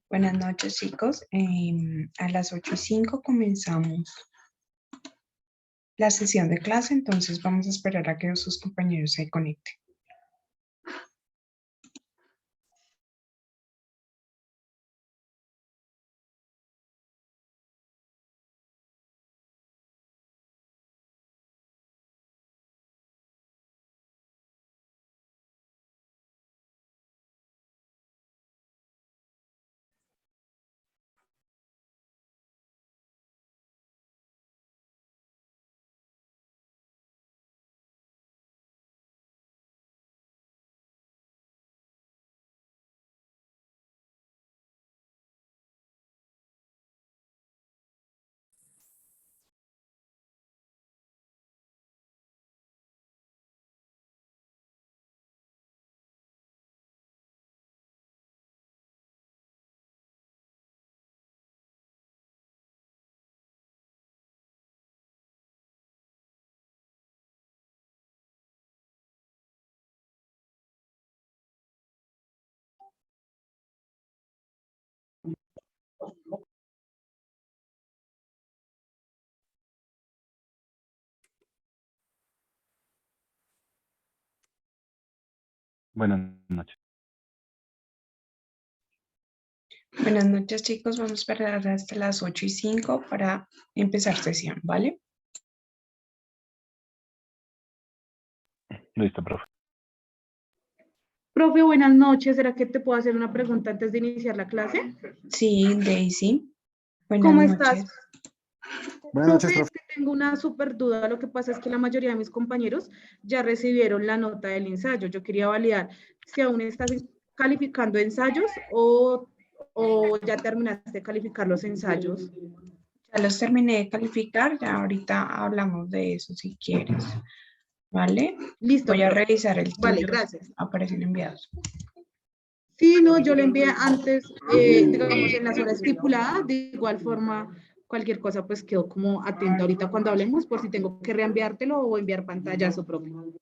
Buenas noches, chicos. A las 8:05 comenzamos la sesión de clase, entonces vamos a esperar a que sus compañeros se conecten. Buenas noches. Buenas noches, chicos. Vamos a esperar hasta las 8:05 para empezar sesión, ¿vale? Listo, profe. Profe, buenas noches. ¿Será que te puedo hacer una pregunta antes de iniciar la clase? Sí, Daisy. Buenas ¿Cómo noches. estás? Buenas noches, Profe, es profe. que tengo una súper duda. Lo que pasa es que la mayoría de mis compañeros ya recibieron la nota del ensayo. Yo quería validar si aún estás calificando ensayos o ya terminaste de calificar los ensayos. Ya los terminé de calificar, ya ahorita hablamos de eso si quieres, ¿vale? Listo, Voy a profe. revisar el Vale, tuyo. gracias. Aparecen enviados. Sí, no, yo le envié antes, digamos, en las horas estipuladas. De igual forma, cualquier cosa, pues quedo como atenta ahorita cuando hablemos, por si tengo que reenviártelo o enviar pantallazo propio.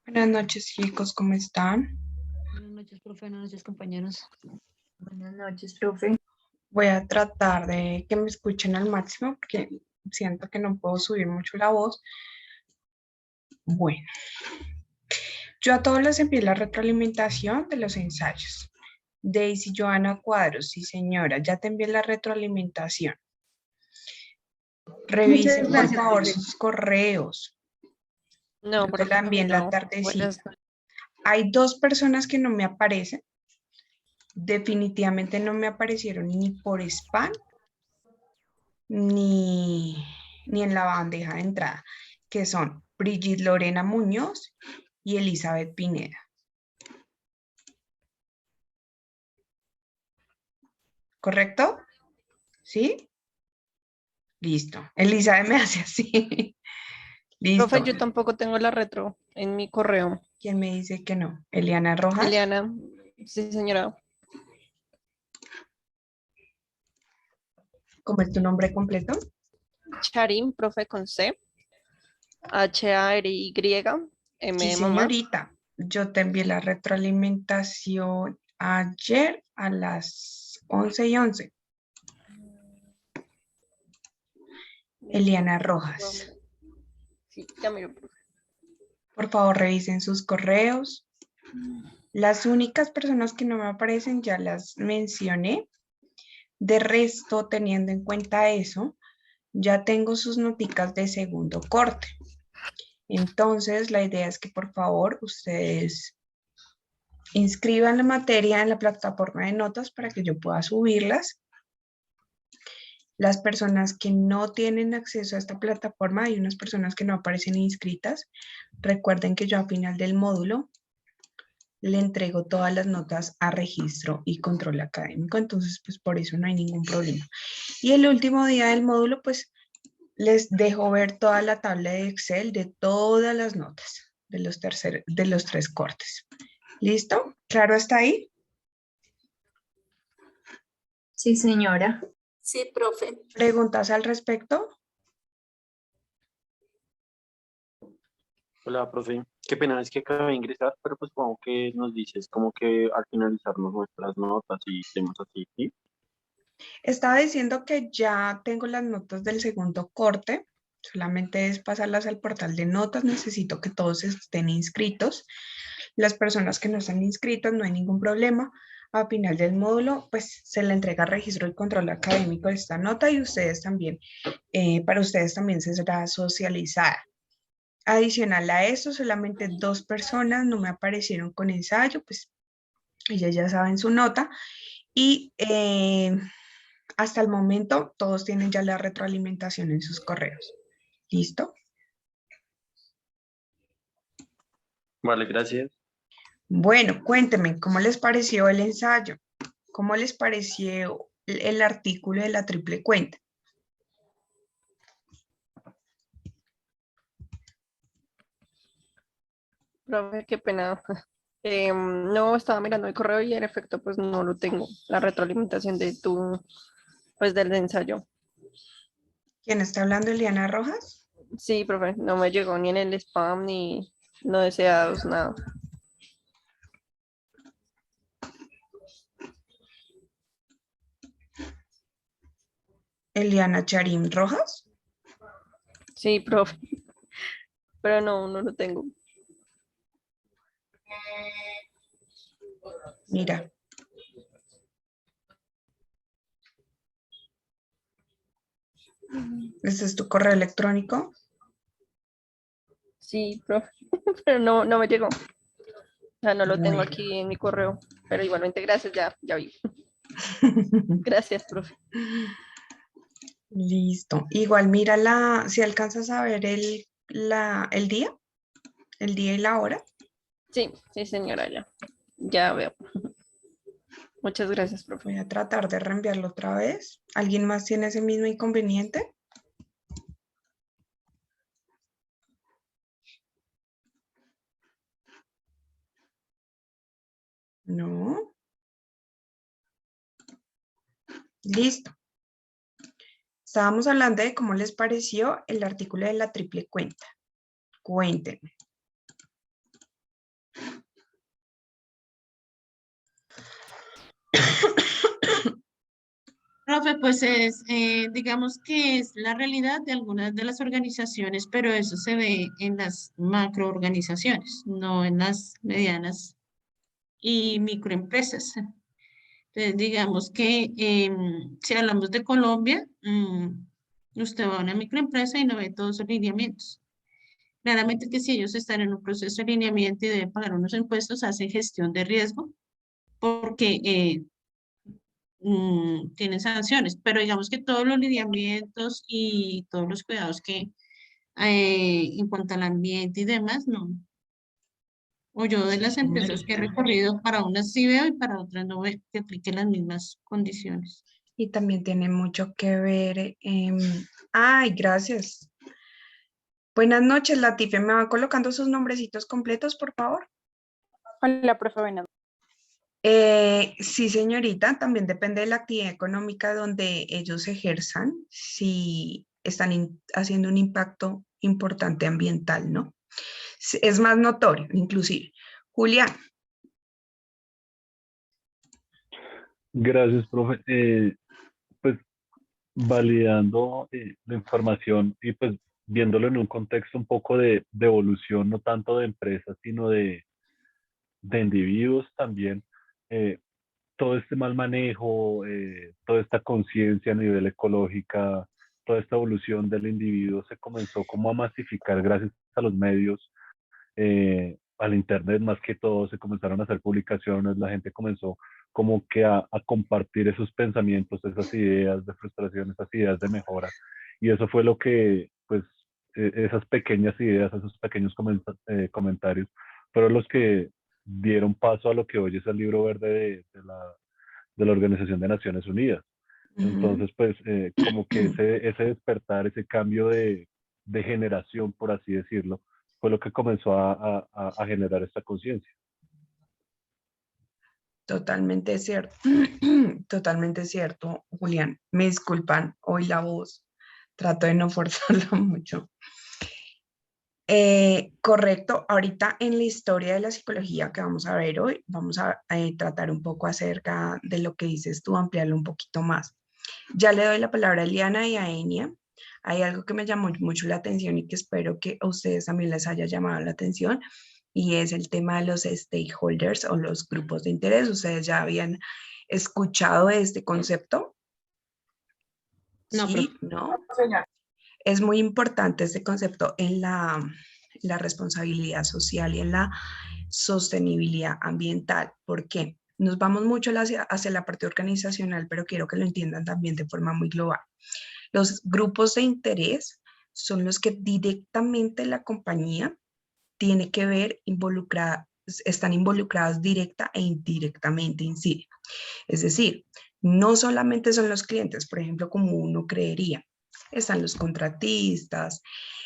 Buenas noches, chicos, ¿cómo están? Buenas noches, profe. Buenas noches, compañeros. Buenas noches, profe. Voy a tratar de que me escuchen al máximo porque siento que no puedo subir mucho la voz. Bueno, yo a todos les envié la retroalimentación de los ensayos. Daisy Joana Cuadros, sí señora, ya te envié la retroalimentación. Revisen por gracias, favor profe. sus correos. No, Yo te profe, la envié en la no. tardecita. Hay 2 personas que no me aparecen. Definitivamente no me aparecieron ni por spam ni en la bandeja de entrada, que son Brigitte Lorena Muñoz y Elizabeth Pineda. ¿Correcto? ¿Sí? Listo. Elizabeth me hace así. Listo. Profe, yo tampoco tengo la retro en mi correo. ¿Quién me dice que no? Eliana Rojas. Eliana, sí, señora. ¿Cómo es tu nombre completo? Charim, profe con C. H-A-R-Y, M Sí, de mamá. señorita. Yo te envié la retroalimentación ayer a las 11:11. Eliana Rojas. Sí, ya miro, profe. Por favor, revisen sus correos. Las únicas personas que no me aparecen ya las mencioné. De resto, teniendo en cuenta eso, ya tengo sus noticas de segundo corte. Entonces, la idea es que por favor ustedes inscriban la materia en la plataforma de notas para que yo pueda subirlas. Las personas que no tienen acceso a esta plataforma, hay unas personas que no aparecen inscritas. Recuerden que yo al final del módulo le entrego todas las notas a registro y control académico, entonces pues por eso no hay ningún problema. Y el último día del módulo pues les dejo ver toda la tabla de Excel de todas las notas de los 3 cortes. ¿Listo? ¿Claro hasta ahí? Sí, señora. Sí, profe. ¿Preguntas al respecto? Hola, profe. Qué pena, es que acabé de ingresar, pero pues supongo que nos dices como que al finalizarnos nuestras notas y temas así, ¿sí? Estaba diciendo que ya tengo las notas del segundo corte, solamente es pasarlas al portal de notas, necesito que todos estén inscritos. Las personas que no están inscritas no hay ningún problema. A final del módulo, pues se le entrega registro y control académico de esta nota y ustedes también, para ustedes también se será socializada. Adicional a eso, solamente 2 personas no me aparecieron con ensayo, pues ellas ya saben su nota y hasta el momento todos tienen ya la retroalimentación en sus correos. ¿Listo? Vale, gracias. Bueno, cuéntenme, ¿cómo les pareció el ensayo? ¿Cómo les pareció el artículo de la triple cuenta? Profe, qué pena. No, estaba mirando el correo y en efecto pues no lo tengo. La retroalimentación de tu, pues del ensayo. ¿Quién está hablando, Eliana Rojas? Sí, profe, no me llegó ni en el spam ni no deseados, nada. Eliana Charim Rojas. Sí, profe, pero no lo tengo. Mira. ¿Este es tu correo electrónico? Sí, profe, pero no me llegó. O sea, no lo tengo Bueno. aquí en mi correo, pero igualmente gracias, ya vi. Gracias, profe. Listo. Igual mira si alcanzas a ver el día y la hora. Sí, señora, ya veo. Muchas gracias, profe. Voy a tratar de reenviarlo otra vez. ¿Alguien más tiene ese mismo inconveniente? No. Listo. Estábamos hablando de cómo les pareció el artículo de la triple cuenta. Cuéntenme. Profe, pues digamos que es la realidad de algunas de las organizaciones, pero eso se ve en las macroorganizaciones, no en las medianas y microempresas. Entonces, digamos que si hablamos de Colombia, usted va a una microempresa y no ve todos sus lineamientos. Claramente que si ellos están en un proceso de lineamiento y deben pagar unos impuestos, hacen gestión de riesgo porque tienen sanciones, pero digamos que todos los lineamientos y todos los cuidados que en cuanto al ambiente y demás, no. O yo de Sí, las empresas que he señorita. recorrido, para unas sí veo y para otras no veo que apliquen las mismas condiciones. Y también tiene mucho que ver. Ay, gracias. Buenas noches, Latife. ¿Me va colocando sus nombrecitos completos, por favor? Hola, profe, buenas. Sí, señorita, también depende de la actividad económica donde ellos ejerzan, si están haciendo un impacto importante ambiental, ¿no? Es más notorio, inclusive. Julián, Gracias, profe. Pues validando la información y pues viéndolo en un contexto un poco de evolución, no tanto de empresas, sino de individuos también. eh, Todo este mal manejo, toda esta conciencia a nivel ecológica, toda esta evolución del individuo se comenzó como a masificar gracias a los medios, al internet más que todo, se comenzaron a hacer publicaciones, la gente comenzó como que a compartir esos pensamientos, esas ideas de frustración, esas ideas de mejora. Y eso fue lo que, pues, esas pequeñas ideas, esos pequeños comentarios, fueron los que dieron paso a lo que hoy es el libro verde de la Organización de Naciones Unidas. Entonces, pues, como que ese despertar, ese cambio de generación, por así decirlo, fue lo que comenzó a generar esta conciencia. totalmente cierto. Totalmente cierto, Julián. Me disculpan, hoy la voz. Trato de no forzarla mucho. Correcto, ahorita en la historia de la psicología que vamos a ver hoy, vamos a tratar un poco acerca de lo que dices tú, ampliarlo un poquito más. Ya le doy la palabra a Eliana y a Enia. Hay algo que me llamó mucho la atención y que espero que a ustedes también les haya llamado la atención, y es el tema de los stakeholders o los grupos de interés. ¿Ustedes ya habían escuchado de este concepto? No, Sí, profe. ¿no? Es muy importante este concepto en la responsabilidad social y en la sostenibilidad ambiental. ¿Por qué? Nos vamos mucho hacia la parte organizacional, pero quiero que lo entiendan también de forma muy global. Los grupos de interés son los que directamente la compañía tiene que ver están involucrados directa e indirectamente, incide. Es decir, no solamente son los clientes, por ejemplo, como uno creería. Están los contratistas,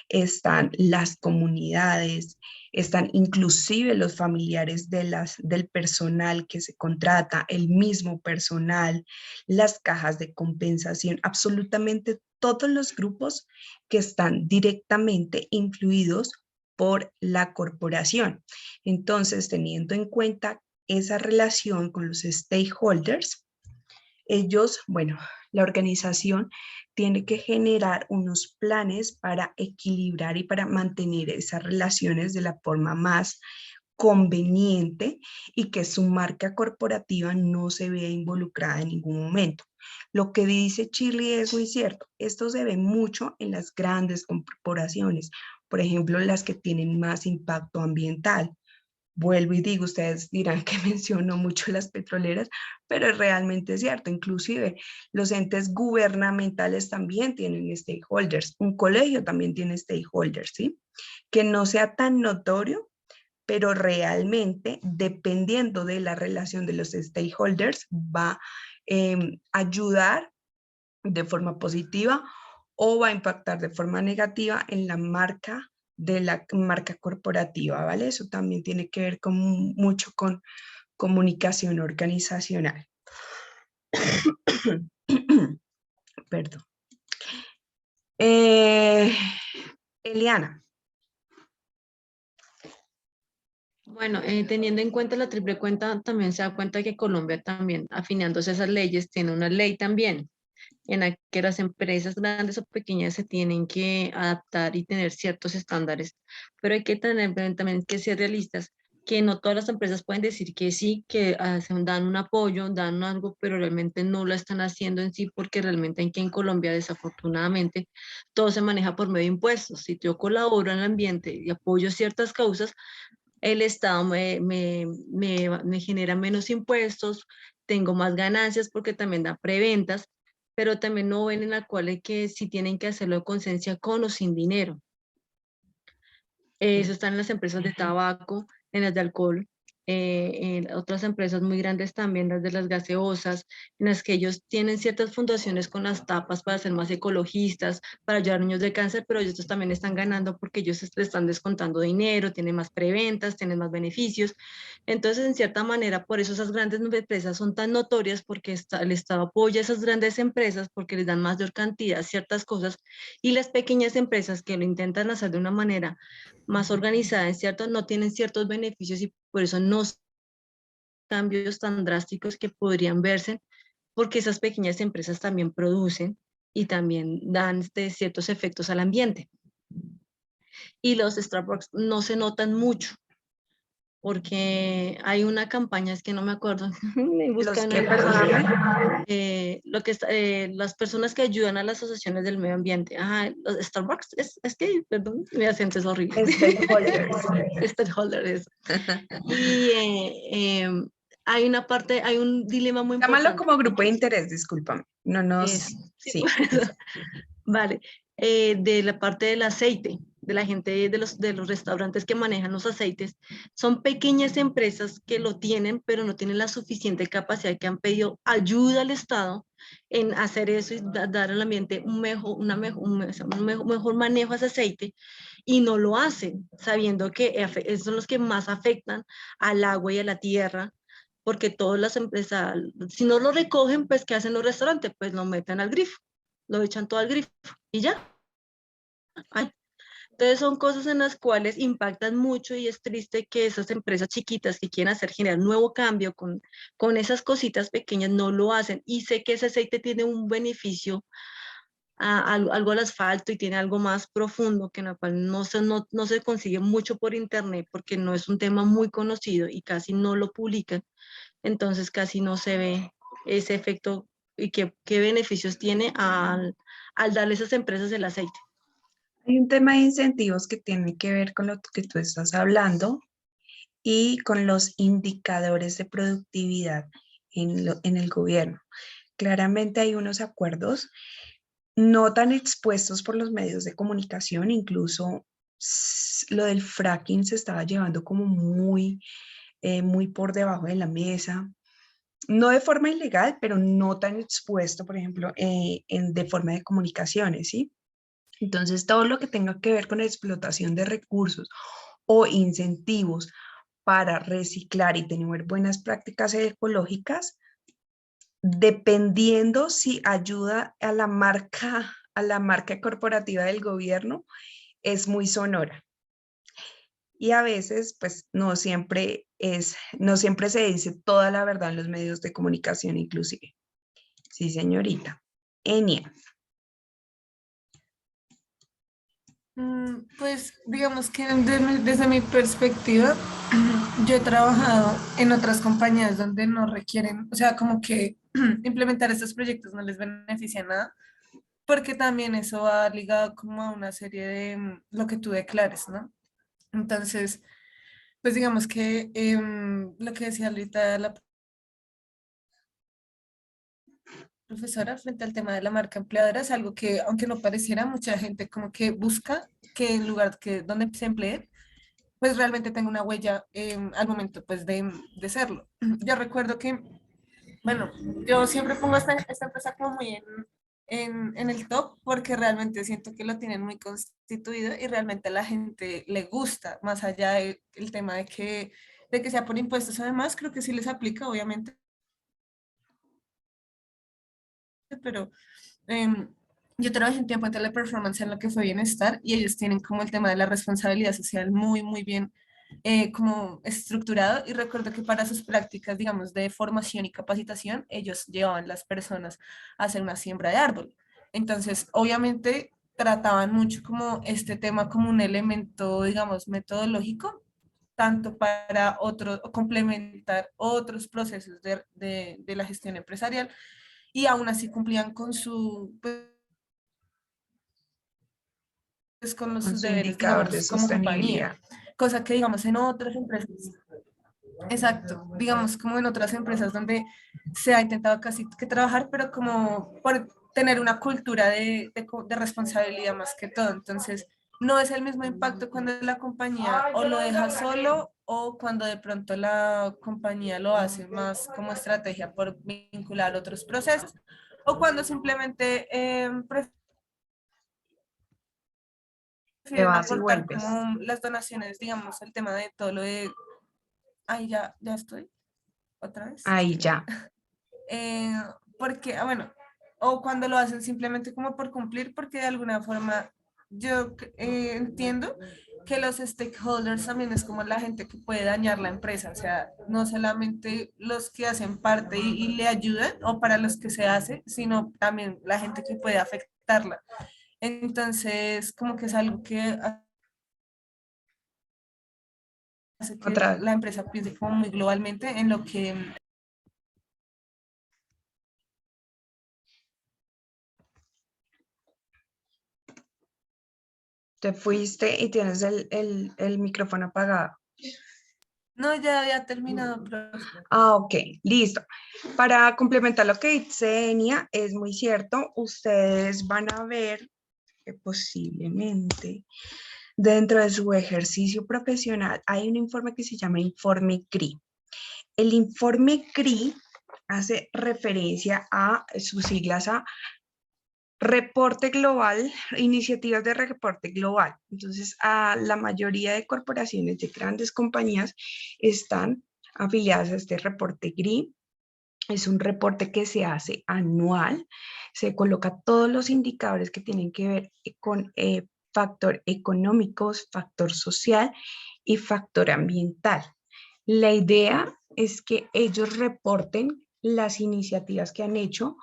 están las comunidades, están inclusive los familiares del personal que se contrata, el mismo personal, las cajas de compensación, absolutamente todos los grupos que están directamente influidos por la corporación. Entonces, teniendo en cuenta esa relación con los stakeholders, ellos, bueno, la organización tiene que generar unos planes para equilibrar y para mantener esas relaciones de la forma más conveniente y que su marca corporativa no se vea involucrada en ningún momento. Lo que dice Shirley es muy cierto. Esto se ve mucho en las grandes corporaciones, por ejemplo, las que tienen más impacto ambiental. Vuelvo y digo, ustedes dirán que menciono mucho las petroleras, pero es realmente cierto. Inclusive los entes gubernamentales también tienen stakeholders. Un colegio también tiene stakeholders, ¿sí? Que no sea tan notorio, pero realmente, dependiendo de la relación de los stakeholders, va a ayudar de forma positiva o va a impactar de forma negativa en la marca de la marca corporativa, ¿vale? Eso también tiene que ver mucho con comunicación organizacional. Perdón. Eliana. Bueno, teniendo en cuenta la triple cuenta, también se da cuenta que Colombia también, afinándose esas leyes, tiene una ley también en la que las empresas grandes o pequeñas se tienen que adaptar y tener ciertos estándares, pero hay que tener también que ser realistas, que no todas las empresas pueden decir que sí, que dan un apoyo, dan algo, pero realmente no lo están haciendo en sí, porque realmente aquí en Colombia, desafortunadamente, todo se maneja por medio de impuestos. Si yo colaboro en el ambiente y apoyo ciertas causas, el Estado me genera menos impuestos, tengo más ganancias porque también da preventas, pero también no ven en la cual es que si tienen que hacerlo de conciencia con o sin dinero. Eso está en las empresas de tabaco, en las de alcohol, en otras empresas muy grandes también, las de las gaseosas, en las que ellos tienen ciertas fundaciones con las tapas para ser más ecologistas, para ayudar a niños de cáncer, pero ellos también están ganando porque ellos están descontando dinero, tienen más preventas, tienen más beneficios. Entonces, en cierta manera, por eso esas grandes empresas son tan notorias, porque el Estado apoya a esas grandes empresas porque les dan mayor cantidad, ciertas cosas, y las pequeñas empresas que lo intentan hacer de una manera más organizada, ¿cierto? No tienen ciertos beneficios y por eso no son cambios tan drásticos que podrían verse, porque esas pequeñas empresas también producen y también dan ciertos efectos al ambiente. Y los Starbucks no se notan mucho, porque hay una campaña, es que no me acuerdo, me Los buscan que, ahí, perdóname, las personas que ayudan a las asociaciones del medio ambiente. Ajá, los Starbucks, es que, perdón, mi acento es horrible. stakeholders. Stakeholders. Y hay una parte, hay un dilema muy Llámalo importante. como grupo de interés, discúlpame. No Es, nos, sí, sí. vale, de la parte del aceite, de la gente de los restaurantes que manejan los aceites, son pequeñas empresas que lo tienen, pero no tienen la suficiente capacidad, que han pedido ayuda al Estado en hacer eso y dar al ambiente un mejor manejo a ese aceite, y no lo hacen, sabiendo que son los que más afectan al agua y a la tierra, porque todas las empresas, si no lo recogen, pues ¿qué hacen los restaurantes? Pues lo meten al grifo, lo echan todo al grifo y ya. Ay. Entonces son cosas en las cuales impactan mucho y es triste que esas empresas chiquitas que quieren hacer generar nuevo cambio con esas cositas pequeñas no lo hacen. Y sé que ese aceite tiene un beneficio, algo al asfalto, y tiene algo más profundo que en el cual no se consigue mucho por internet porque no es un tema muy conocido y casi no lo publican. Entonces casi no se ve ese efecto y qué beneficios tiene al darle a esas empresas el aceite. Hay un tema de incentivos que tiene que ver con lo que tú estás hablando y con los indicadores de productividad en el gobierno. Claramente hay unos acuerdos no tan expuestos por los medios de comunicación, incluso lo del fracking se estaba llevando como muy por debajo de la mesa, no de forma ilegal, pero no tan expuesto, por ejemplo, de forma de comunicaciones, ¿sí? Entonces, todo lo que tenga que ver con explotación de recursos o incentivos para reciclar y tener buenas prácticas ecológicas, dependiendo si ayuda a la marca corporativa del gobierno, es muy sonora. Y a veces, pues, no siempre se dice toda la verdad en los medios de comunicación, inclusive. Sí, señorita. Enia. Pues digamos que desde mi perspectiva, yo he trabajado en otras compañías donde no requieren, o sea, como que implementar estos proyectos no les beneficia nada, porque también eso va ligado como a una serie de lo que tú declares, ¿no? Entonces, pues digamos que lo que decía ahorita la profesora frente al tema de la marca empleadora es algo que, aunque no pareciera, mucha gente como que busca que en lugar que donde se emplee, pues realmente tenga una huella al momento pues de serlo. Yo recuerdo que, bueno, yo siempre pongo esta empresa como muy en el top porque realmente siento que lo tienen muy constituido y realmente a la gente le gusta, más allá del tema de que sea por impuestos. Además, creo que sí les aplica, obviamente, pero yo trabajé un tiempo en Teleperformance en lo que fue bienestar y ellos tienen como el tema de la responsabilidad social muy, muy bien como estructurado, y recuerdo que para sus prácticas, digamos, de formación y capacitación, ellos llevaban las personas a hacer una siembra de árbol. Entonces, obviamente, trataban mucho como este tema como un elemento, digamos, metodológico, tanto para complementar otros procesos de la gestión empresarial, y aún así cumplían con con Con sus su deberes, indicador de digamos, como compañía, sostenibilidad. cosa que, digamos, en otras empresas, exacto, digamos, como en otras empresas donde se ha intentado casi que trabajar, pero como por tener una cultura de responsabilidad más que todo. Entonces, no es el mismo impacto cuando la compañía o lo deja solo, o cuando de pronto la compañía lo hace más como estrategia por vincular otros procesos, o cuando simplemente Te prefieren vas y aportar vuelves. como las donaciones, digamos, el tema de todo lo de... Ay, ya estoy otra vez. Ahí Espera. ya. Eh, porque, bueno, o cuando lo hacen simplemente como por cumplir, porque de alguna forma yo entiendo que los stakeholders también es como la gente que puede dañar la empresa, o sea, no solamente los que hacen parte y le ayudan, o para los que se hace, sino también la gente que puede afectarla. Entonces, como que es algo que hace que Otra. la empresa piense como muy globalmente en lo que... Te fuiste y tienes el micrófono apagado. No, ya había terminado, pero... Ah, ok, listo. Para complementar lo que dice Enia, es muy cierto, ustedes van a ver que posiblemente dentro de su ejercicio profesional hay un informe que se llama informe CRI. El informe CRI hace referencia a sus siglas a reporte global, iniciativas de reporte global. Entonces, a la mayoría de corporaciones, de grandes compañías, están afiliadas a este reporte GRI. Es un reporte que se hace anual, se coloca todos los indicadores que tienen que ver con factor económicos, factor social y factor ambiental. La idea es que ellos reporten las iniciativas que han hecho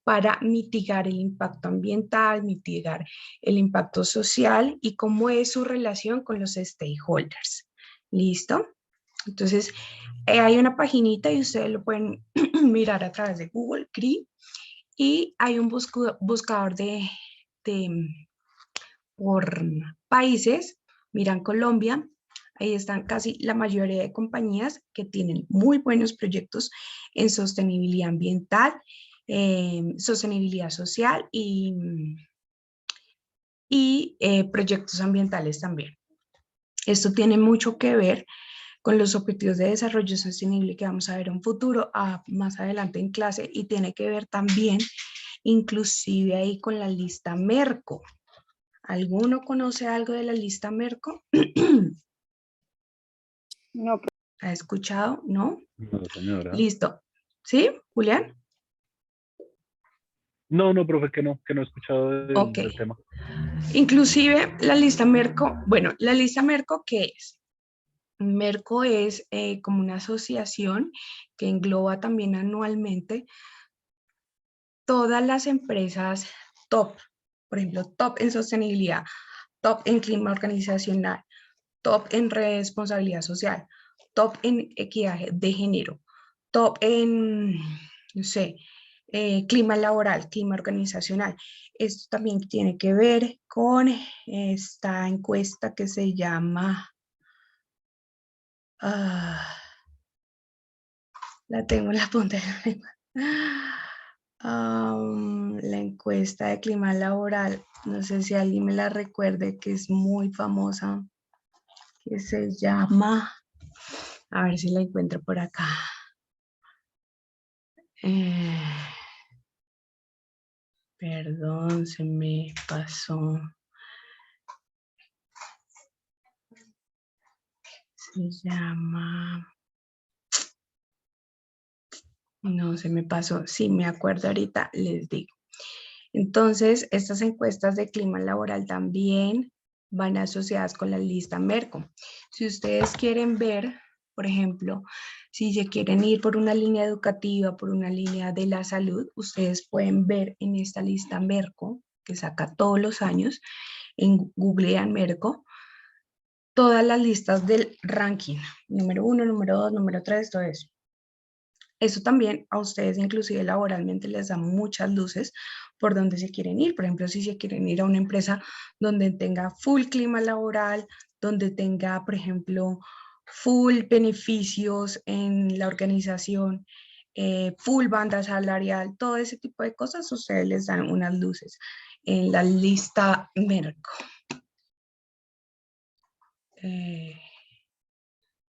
para mitigar el impacto ambiental, mitigar el impacto social y cómo es su relación con los stakeholders. ¿Listo? Entonces, hay una paginita y ustedes lo pueden mirar a través de Google, CRI, y hay un buscador por países. Miran Colombia, ahí están casi la mayoría de compañías que tienen muy buenos proyectos en sostenibilidad ambiental, sostenibilidad social y proyectos ambientales también. Esto tiene mucho que ver con los objetivos de desarrollo sostenible que vamos a ver en un futuro, más adelante en clase, y tiene que ver también inclusive ahí con la lista Merco. ¿Alguno conoce algo de la lista Merco? No, ¿Ha escuchado? ¿No? No, señora. Listo. ¿Sí, Julián? No, profe, que no he escuchado Ok. del tema. Inclusive la lista Merco, bueno, la lista Merco, ¿qué es? Merco es como una asociación que engloba también anualmente todas las empresas top, por ejemplo, top en sostenibilidad, top en clima organizacional, top en responsabilidad social, top en equidad de género, top en, no sé, clima laboral, clima organizacional. Esto también tiene que ver con esta encuesta que se llama, la tengo en la punta de la lengua. La encuesta de clima laboral, no sé si alguien me la recuerde, que es muy famosa, que se llama, a ver si la encuentro por acá. Perdón, se me pasó. Se llama, no, se me pasó, sí me acuerdo ahorita, les digo. Entonces, estas encuestas de clima laboral también van asociadas con la lista Merco. Si ustedes quieren ver, por ejemplo, si se quieren ir por una línea educativa, por una línea de la salud, ustedes pueden ver en esta lista Merco, que saca todos los años, en Googlean Merco, todas las listas del ranking, número 1, número 2, número 3, todo eso. Eso también a ustedes inclusive laboralmente les da muchas luces por donde se quieren ir. Por ejemplo, si se quieren ir a una empresa donde tenga full clima laboral, donde tenga, por ejemplo, full beneficios en la organización, full banda salarial, todo ese tipo de cosas, ustedes les dan unas luces en la lista Merco.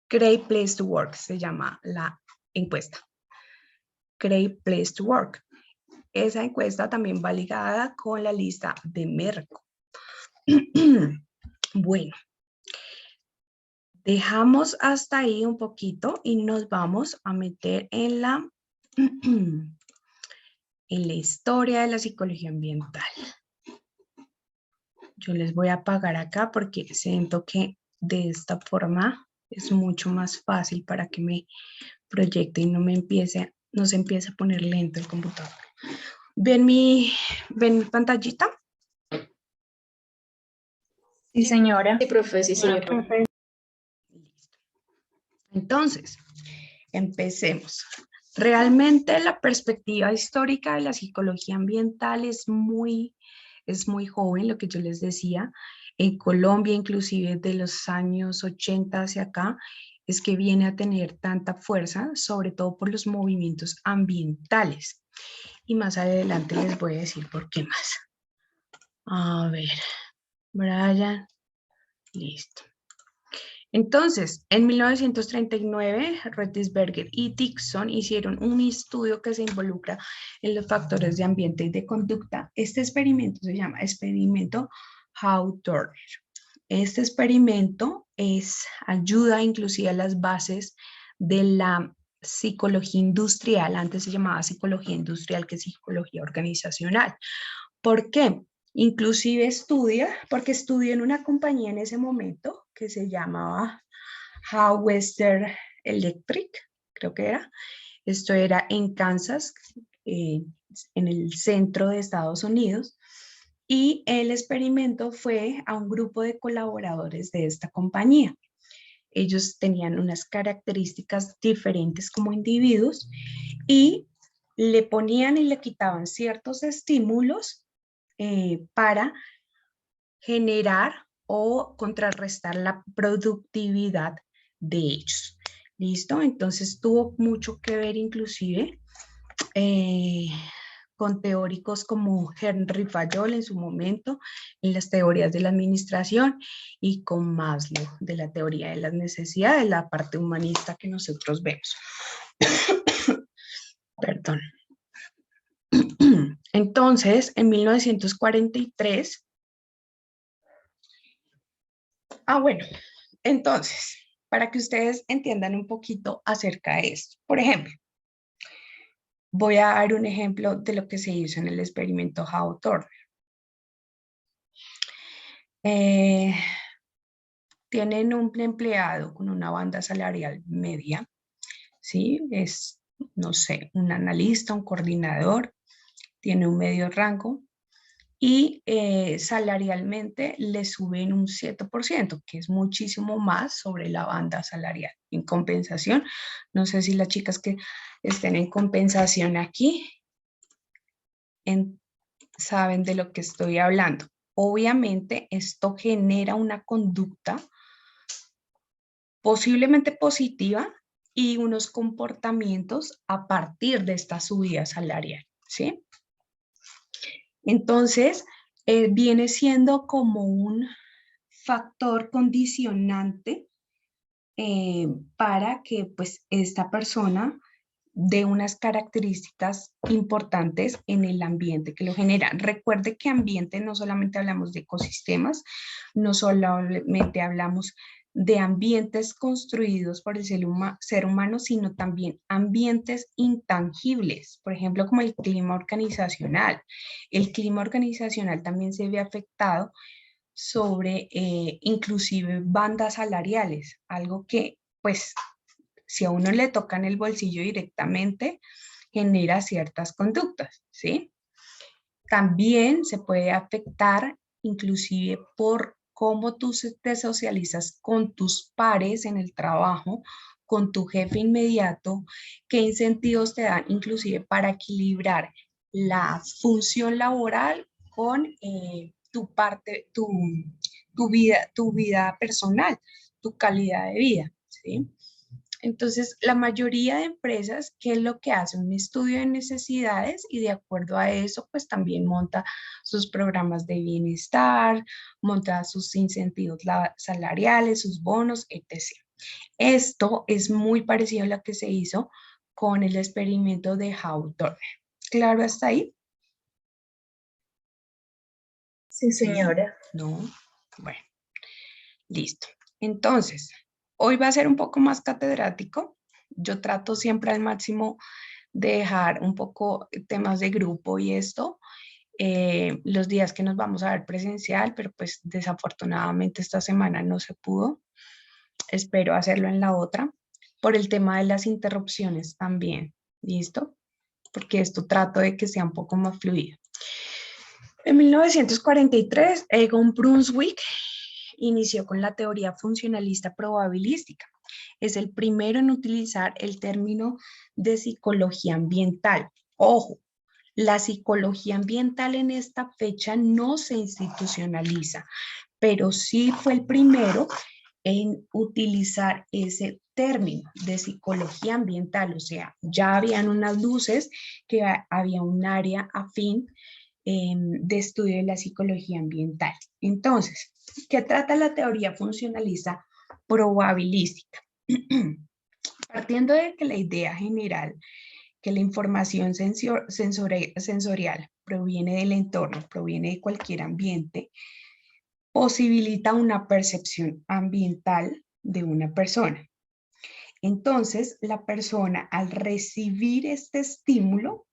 Great Place to Work se llama la encuesta. Great Place to Work. Esa encuesta también va ligada con la lista de Merco. Bueno, dejamos hasta ahí un poquito y nos vamos a meter en la historia de la psicología ambiental. Yo les voy a apagar acá porque siento que de esta forma es mucho más fácil para que me proyecte y no se empiece a poner lento el computador. ¿Ven mi pantallita? Sí, señora. Sí, profe, sí, señora. Listo. Entonces, empecemos. Realmente la perspectiva histórica de la psicología ambiental es muy joven, lo que yo les decía. En Colombia, inclusive de los años 80 hacia acá, es que viene a tener tanta fuerza, sobre todo por los movimientos ambientales. Y más adelante les voy a decir por qué más. A ver, Brian, listo. Entonces, en 1939, Roethlisberger y Dixon hicieron un estudio que se involucra en los factores de ambiente y de conducta. Este experimento se llama experimento Hawthorne. Este experimento ayuda inclusive a las bases de la psicología industrial. Antes se llamaba psicología industrial que psicología organizacional. ¿Por qué? Inclusive porque estudió en una compañía en ese momento que se llamaba Western Electric, creo que era. Esto era en Kansas, en el centro de Estados Unidos. Y el experimento fue a un grupo de colaboradores de esta compañía. Ellos tenían unas características diferentes como individuos y le ponían y le quitaban ciertos estímulos para generar o contrarrestar la productividad de ellos. ¿Listo? Entonces tuvo mucho que ver inclusive con teóricos como Henry Fayol en su momento, en las teorías de la administración, y con Maslow, de la teoría de las necesidades, la parte humanista que nosotros vemos. Perdón. Entonces, en 1943, entonces, para que ustedes entiendan un poquito acerca de esto. Por ejemplo, voy a dar un ejemplo de lo que se hizo en el experimento Hawthorne. Tienen un empleado con una banda salarial media, ¿sí? Es, no sé, un analista, un coordinador, tiene un medio rango y salarialmente le suben un 7%, que es muchísimo más sobre la banda salarial. En compensación, no sé si las chicas que estén en compensación aquí saben de lo que estoy hablando. Obviamente esto genera una conducta posiblemente positiva y unos comportamientos a partir de esta subida salarial, ¿sí? Entonces, viene siendo como un factor condicionante para que pues esta persona dé unas características importantes en el ambiente que lo genera. Recuerde que ambiente no solamente hablamos de ecosistemas, no solamente hablamos de ambientes construidos por el ser humano, sino también ambientes intangibles, por ejemplo, como el clima organizacional. El clima organizacional también se ve afectado sobre inclusive bandas salariales, algo que pues si a uno le toca en el bolsillo directamente, genera ciertas conductas, ¿sí? También se puede afectar inclusive por cómo tú te socializas con tus pares en el trabajo, con tu jefe inmediato, qué incentivos te dan inclusive para equilibrar la función laboral con tu vida personal, tu calidad de vida, ¿sí? Entonces, la mayoría de empresas, ¿qué es lo que hace? Un estudio de necesidades y de acuerdo a eso, pues también monta sus programas de bienestar, monta sus incentivos salariales, sus bonos, etc. Esto es muy parecido a lo que se hizo con el experimento de Hawthorne. ¿Claro hasta ahí? Sí, señora. No. Bueno, listo. Entonces, hoy va a ser un poco más catedrático. Yo trato siempre al máximo de dejar un poco temas de grupo y esto, los días que nos vamos a ver presencial, pero pues desafortunadamente esta semana no se pudo. Espero hacerlo en la otra, por el tema de las interrupciones también, ¿listo? Porque esto trato de que sea un poco más fluido. En 1943, Egon Brunswick inició con la teoría funcionalista probabilística. Es el primero en utilizar el término de psicología ambiental. Ojo, la psicología ambiental en esta fecha no se institucionaliza, pero sí fue el primero en utilizar ese término de psicología ambiental, o sea, ya habían unas luces que había un área afín de estudio de la psicología ambiental. Entonces, ¿qué trata la teoría funcionalista probabilística? Partiendo de que la idea general, que la información sensorial proviene del entorno, proviene de cualquier ambiente, posibilita una percepción ambiental de una persona. Entonces, la persona al recibir este estímulo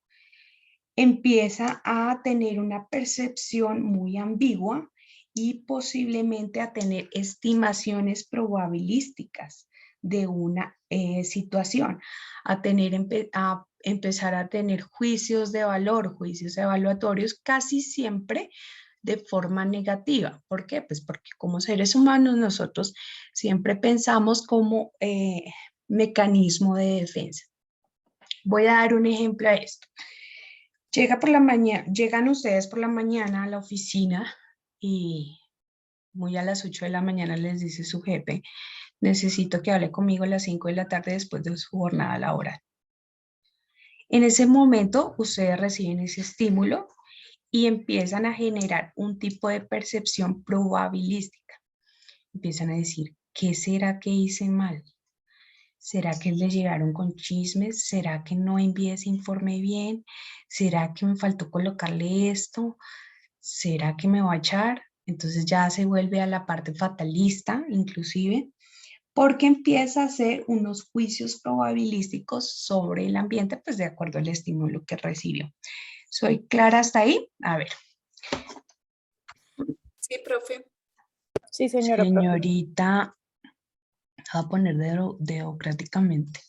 empieza a tener una percepción muy ambigua y posiblemente a tener estimaciones probabilísticas de una situación, a empezar a tener juicios de valor, juicios evaluatorios, casi siempre de forma negativa. ¿Por qué? Pues porque como seres humanos nosotros siempre pensamos como mecanismo de defensa. Voy a dar un ejemplo a esto. Llegan ustedes por la mañana a la oficina y muy a las 8 de la mañana les dice su jefe, necesito que hable conmigo a las 5 de la tarde después de su jornada laboral. En ese momento ustedes reciben ese estímulo y empiezan a generar un tipo de percepción probabilística. Empiezan a decir, ¿qué será que hice mal? ¿Será que le llegaron con chismes? ¿Será que no envié ese informe bien? ¿Será que me faltó colocarle esto? ¿Será que me va a echar? Entonces ya se vuelve a la parte fatalista, inclusive, porque empieza a hacer unos juicios probabilísticos sobre el ambiente, pues de acuerdo al estímulo que recibió. ¿Soy clara hasta ahí? A ver. Sí, profe. Sí, señora. Señorita, voy a poner democráticamente.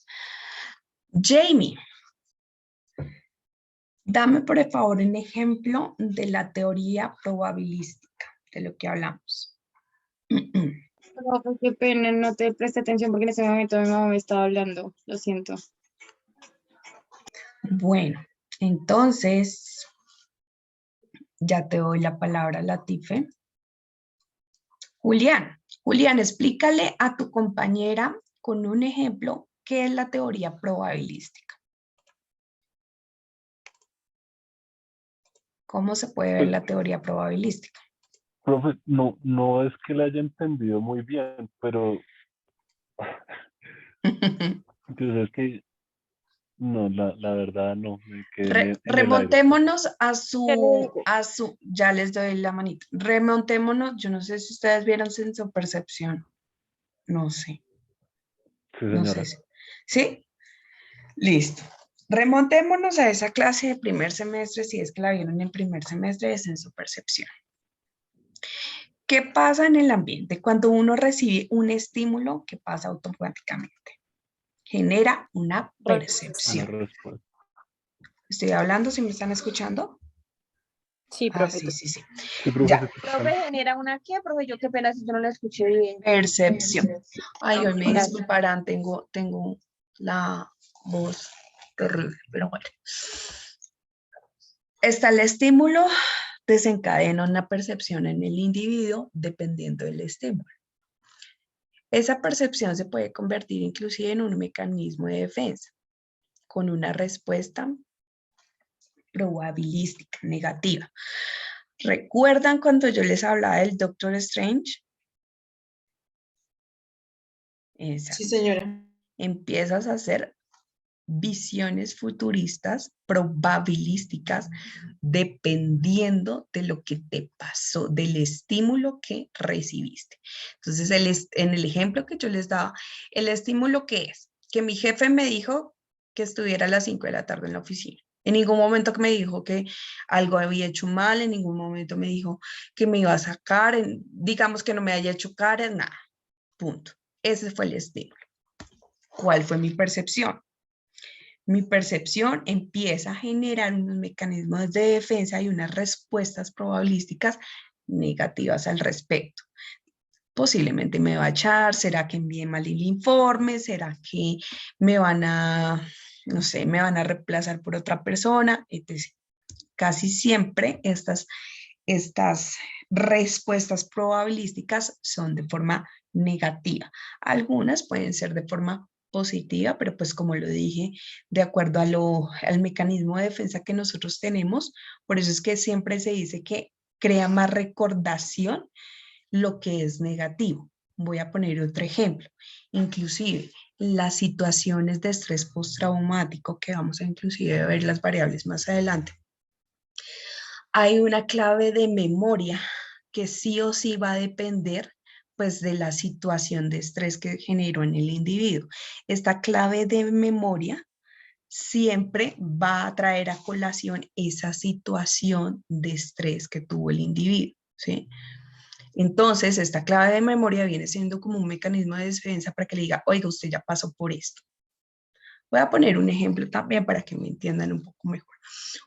Jamie, dame por favor un ejemplo de la teoría probabilística, de lo que hablamos. Profe, qué pena, no te presté atención porque en ese momento mi mamá me estaba hablando. Lo siento. Bueno, entonces, ya te doy la palabra, Latife. Julián, explícale a tu compañera con un ejemplo qué es la teoría probabilística. ¿Cómo se puede ver la teoría probabilística? Profe, no es que la haya entendido muy bien, pero entonces es que no, la verdad no, me quedé en el aire. Remontémonos ya les doy la manita. Remontémonos, yo no sé si ustedes vieron sensopercepción. No sé. Sí, No señora. sé. ¿Sí? Listo. Remontémonos a esa clase de primer semestre, si es que la vieron en primer semestre de sensopercepción. ¿Qué pasa en el ambiente? Cuando uno recibe un estímulo, ¿qué pasa automáticamente? Genera una Una percepción. respuesta. ¿Estoy hablando? ¿Si me están escuchando? Sí, Ah, profe. sí, sí, sí. Sí, profe, Ya. te escuchamos. Profe, genera una qué, profe, yo qué pena si yo no la escuché bien. Percepción. Ay, hoy me Gracias. disculparán, tengo la voz terrible, pero bueno. Está el estímulo, desencadena una percepción en el individuo dependiendo del estímulo. Esa percepción se puede convertir inclusive en un mecanismo de defensa, con una respuesta probabilística negativa. ¿Recuerdan cuando yo les hablaba del Doctor Strange? Exacto. Sí, señora. Empiezas a hacer visiones futuristas, probabilísticas, dependiendo de lo que te pasó, del estímulo que recibiste. Entonces, en el ejemplo que yo les daba, el estímulo que es, que mi jefe me dijo que estuviera a las 5 de la tarde en la oficina. En ningún momento que me dijo que algo había hecho mal, en ningún momento me dijo que me iba a sacar, digamos que no me haya hecho cara, nada, punto. Ese fue el estímulo. ¿Cuál fue mi percepción? Mi percepción empieza a generar unos mecanismos de defensa y unas respuestas probabilísticas negativas al respecto. Posiblemente me va a echar, será que envié mal el informe, será que me van a, no sé, me van a reemplazar por otra persona, etc. Casi siempre estas respuestas probabilísticas son de forma negativa. Algunas pueden ser de forma positiva, pero pues como lo dije, de acuerdo al mecanismo de defensa que nosotros tenemos, por eso es que siempre se dice que crea más recordación lo que es negativo. Voy a poner otro ejemplo. Inclusive las situaciones de estrés postraumático, que vamos a inclusive ver las variables más adelante, hay una clave de memoria que sí o sí va a depender pues de la situación de estrés que generó en el individuo. Esta clave de memoria siempre va a traer a colación esa situación de estrés que tuvo el individuo, ¿sí? Entonces, esta clave de memoria viene siendo como un mecanismo de defensa para que le diga, oiga, usted ya pasó por esto. Voy a poner un ejemplo también para que me entiendan un poco mejor.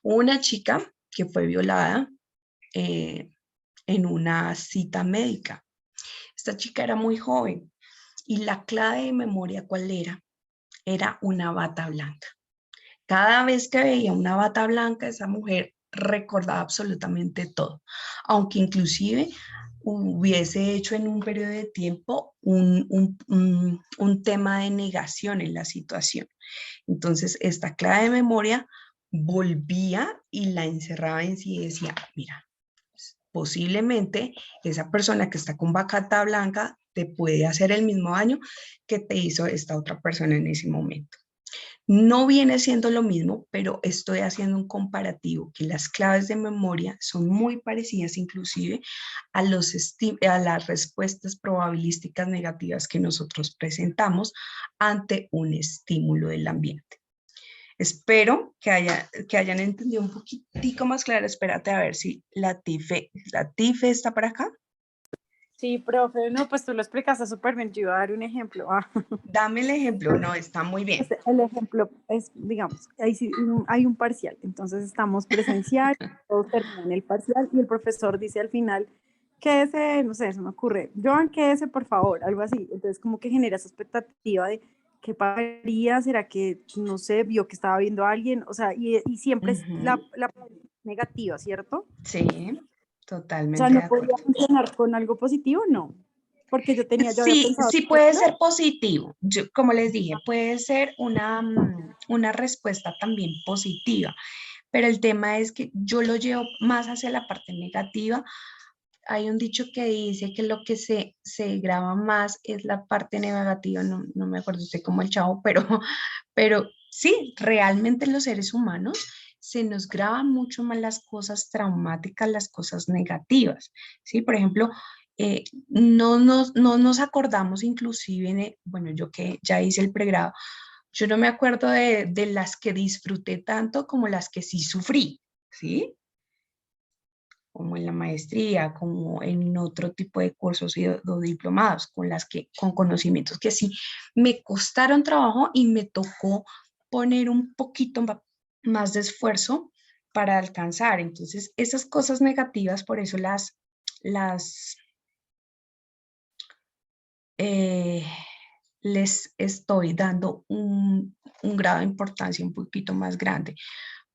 Una chica que fue violada en una cita médica. Esta chica era muy joven y la clave de memoria, ¿cuál era? Era una bata blanca. Cada vez que veía una bata blanca, esa mujer recordaba absolutamente todo, aunque inclusive hubiese hecho en un periodo de tiempo un tema de negación en la situación. Entonces, esta clave de memoria volvía y la encerraba en sí y decía, mira, posiblemente esa persona que está con bata blanca te puede hacer el mismo daño que te hizo esta otra persona en ese momento. No viene siendo lo mismo, pero estoy haciendo un comparativo, que las claves de memoria son muy parecidas inclusive a las respuestas probabilísticas negativas que nosotros presentamos ante un estímulo del ambiente. Espero que hayan entendido un poquitico más claro. Espérate a ver si la Tife está por acá. Sí, profe, no, pues tú lo explicaste súper bien, yo iba a dar un ejemplo. Dame el ejemplo, no, está muy bien. El ejemplo es, digamos, hay un parcial, entonces estamos presencial, todos terminan el parcial y el profesor dice al final, quédese, no sé, se me ocurre, Joan, quédese por favor, algo así. Entonces como que genera esa expectativa de qué pasaría, será que, no sé, vio que estaba viendo a alguien, o sea, y siempre es la negativa, ¿cierto? Sí, O sea, totalmente ¿no de podría acuerdo. funcionar con algo positivo? No, porque yo había Sí, pensado, sí puede ser positivo. Como les dije, puede ser una respuesta también positiva, pero el tema es que yo lo llevo más hacia la parte negativa. Hay un dicho que dice que lo que se graba más es la parte negativa, no me acuerdo usted como el chavo, pero sí, realmente los seres humanos se nos graban mucho más las cosas traumáticas, las cosas negativas, ¿sí? Por ejemplo, no nos acordamos inclusive, bueno, yo que ya hice el pregrado, yo no me acuerdo de las que disfruté tanto como las que sí sufrí, ¿sí? como en la maestría, como en otro tipo de cursos o diplomados, con conocimientos que sí me costaron trabajo y me tocó poner un poquito más de esfuerzo para alcanzar. Entonces, esas cosas negativas, por eso les estoy dando un grado de importancia un poquito más grande,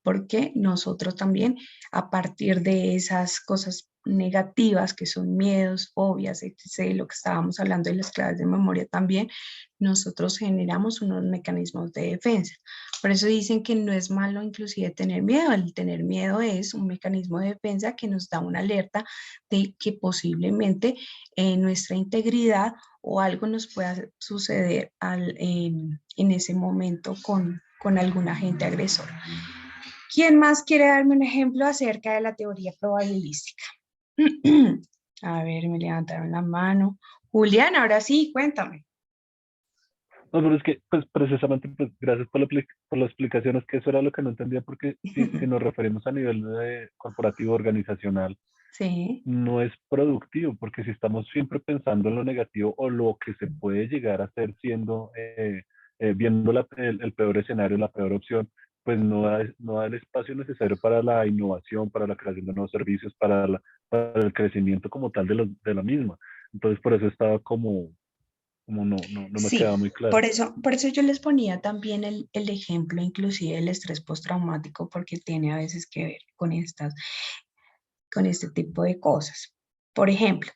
porque nosotros también, a partir de esas cosas negativas que son miedos, fobias, etc., lo que estábamos hablando de las claves de memoria también, nosotros generamos unos mecanismos de defensa. Por eso dicen que no es malo inclusive tener miedo. El tener miedo es un mecanismo de defensa que nos da una alerta de que posiblemente nuestra integridad o algo nos pueda suceder en ese momento con algún agente agresor. ¿Quién más quiere darme un ejemplo acerca de la teoría probabilística? A ver, me levantaron la mano. Julián, ahora sí, cuéntame. No, pero es que, pues, precisamente, pues, gracias por la explicación, es que eso era lo que no entendía, porque si nos referimos a nivel corporativo, organizacional, Sí. no es productivo, porque si estamos siempre pensando en lo negativo o lo que se puede llegar a hacer siendo, viendo el peor escenario, la peor opción, pues no da el espacio necesario para la innovación, para la creación de nuevos servicios, para el crecimiento como tal de la misma. Entonces, por eso estaba como no me Sí, quedaba muy claro. por eso yo les ponía también el ejemplo, inclusive el estrés postraumático, porque tiene a veces que ver con este tipo de cosas. Por ejemplo,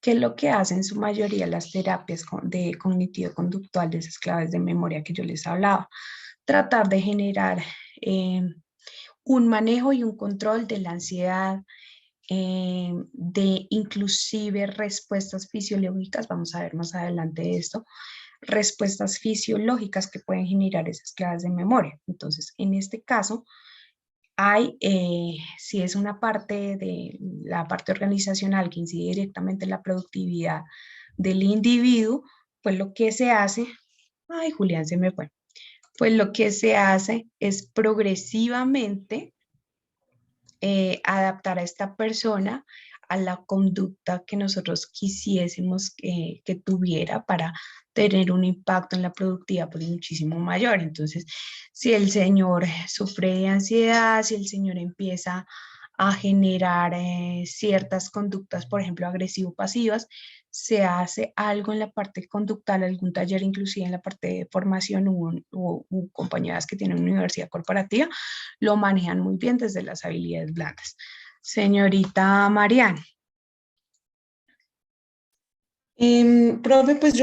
¿qué es lo que hacen en su mayoría las terapias de cognitivo-conductual, de esas claves de memoria que yo les hablaba? Tratar de generar un manejo y un control de la ansiedad, de inclusive respuestas fisiológicas, vamos a ver más adelante esto, respuestas fisiológicas que pueden generar esas claves de memoria. Entonces, en este caso, si es una parte de la parte organizacional que incide directamente en la productividad del individuo, pues lo que se hace, ay, Julián se me fue, pues lo que se hace es progresivamente adaptar a esta persona a la conducta que nosotros quisiésemos que tuviera para tener un impacto en la productividad pues muchísimo mayor. Entonces, si el señor sufre de ansiedad, si el señor empieza a generar ciertas conductas, por ejemplo, agresivo-pasivas, se hace algo en la parte conductual, algún taller inclusive en la parte de formación o compañeras que tienen una universidad corporativa, lo manejan muy bien desde las habilidades blandas. Señorita Mariana. Profe, pues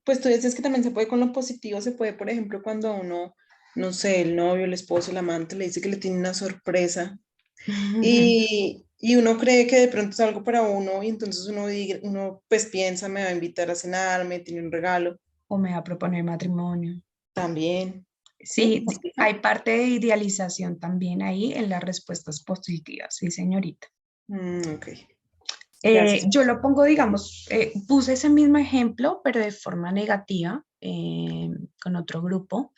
pues tú dices que también se puede con lo positivo, se puede, por ejemplo, cuando a uno, no sé, el novio, el esposo, el amante le dice que le tiene una sorpresa y uno cree que de pronto es algo para uno y entonces uno pues piensa, me va a invitar a cenar, me tiene un regalo. O me va a proponer matrimonio. También. Sí, hay parte de idealización también ahí en las respuestas positivas, sí, señorita. Ok. Gracias. Yo lo pongo, digamos, puse ese mismo ejemplo, pero de forma negativa, con otro grupo.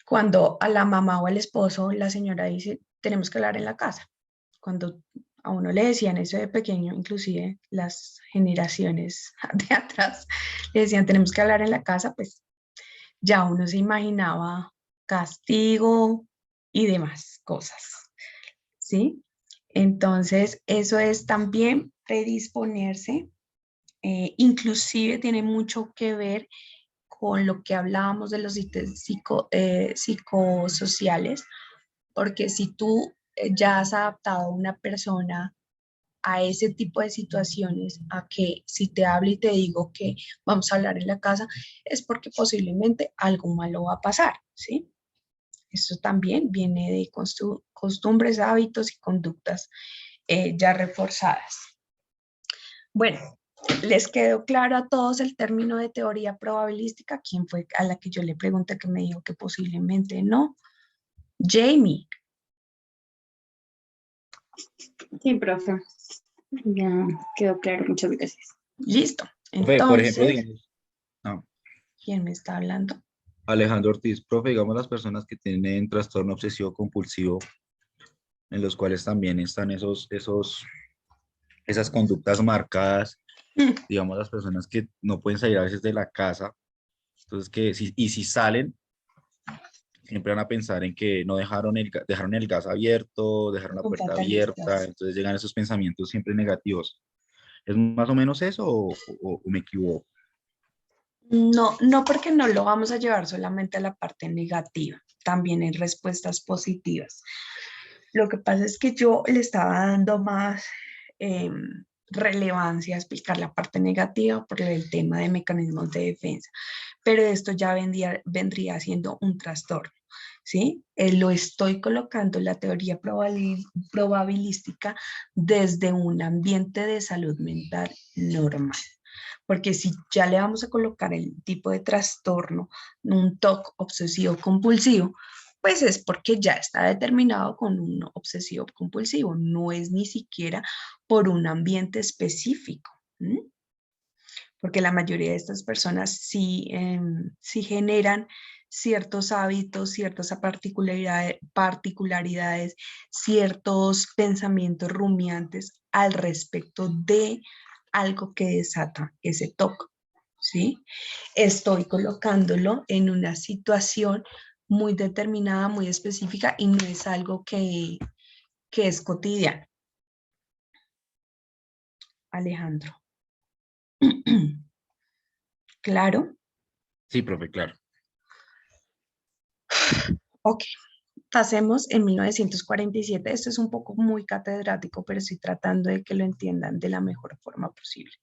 Cuando a la mamá o al esposo la señora dice, tenemos que hablar en la casa. Cuando a uno le decían eso de pequeño, inclusive las generaciones de atrás le decían, tenemos que hablar en la casa, pues ya uno se imaginaba castigo y demás cosas, ¿sí? Entonces, eso es también predisponerse, inclusive tiene mucho que ver con lo que hablábamos de los psicosociales, porque si tú ya has adaptado a una persona a ese tipo de situaciones, a que si te hablo y te digo que vamos a hablar en la casa, es porque posiblemente algo malo va a pasar, ¿sí? Eso también viene de costumbres, hábitos y conductas ya reforzadas. Bueno, ¿les quedó claro a todos el término de teoría probabilística? ¿Quién fue a la que yo le pregunté que me dijo que posiblemente no? Jamie. Sí, profe. Ya quedó claro, muchas gracias. Listo. Profe, por ejemplo, Entonces, digamos, no, ¿quién me está hablando? Alejandro Ortiz, profe, digamos las personas que tienen trastorno obsesivo compulsivo, en los cuales también están esas conductas marcadas, digamos, las personas que no pueden salir a veces de la casa, entonces si salen, siempre van a pensar en que no dejaron el gas abierto, dejaron la Son puerta abierta, fatalistas. entonces llegan esos pensamientos siempre negativos. ¿Es más o menos eso o me equivoco? No, no porque no lo vamos a llevar solamente a la parte negativa, también hay respuestas positivas. Lo que pasa es que yo le estaba dando más relevancia a explicar la parte negativa por el tema de mecanismos de defensa, pero esto ya vendría siendo un trastorno, ¿sí? Lo estoy colocando en la teoría probabilística desde un ambiente de salud mental normal. Porque si ya le vamos a colocar el tipo de trastorno, un TOC obsesivo compulsivo, pues es porque ya está determinado con un obsesivo compulsivo, no es ni siquiera por un ambiente específico. Porque la mayoría de estas personas sí generan ciertos hábitos, ciertas particularidades, ciertos pensamientos rumiantes al respecto de algo que desata ese TOC, ¿sí? Estoy colocándolo en una situación muy determinada, muy específica y no es algo que es cotidiano. Alejandro. ¿Claro? Sí, profe, claro. Ok, pasemos en 1947. Esto es un poco muy catedrático, pero estoy tratando de que lo entiendan de la mejor forma posible.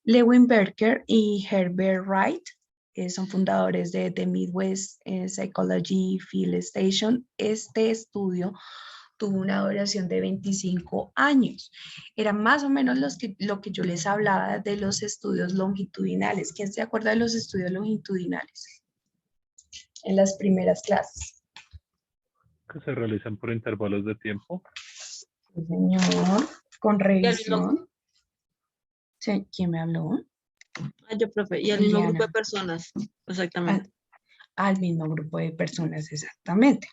Lewin Berker y Herbert Wright son fundadores de The Midwest Psychology Field Station. Este estudio tuvo una duración de 25 años. Eran más o menos lo que yo les hablaba de los estudios longitudinales. ¿Quién se acuerda de los estudios longitudinales? En las primeras clases. Que se realizan por intervalos de tiempo. Sí, señor, con revisión. Sí, ¿quién me habló? Yo, profe, y al mismo grupo de Diana. personas, exactamente. Al mismo grupo de personas, exactamente.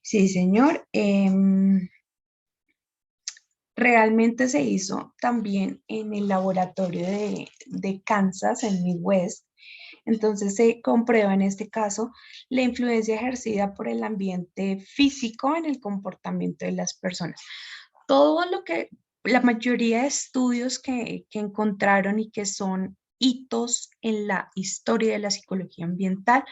Sí, señor. Realmente se hizo también en el laboratorio de Kansas, en Midwest. Entonces se comprueba en este caso la influencia ejercida por el ambiente físico en el comportamiento de las personas. Todo lo que, la mayoría de estudios que encontraron y que son hitos en la historia de la psicología ambiental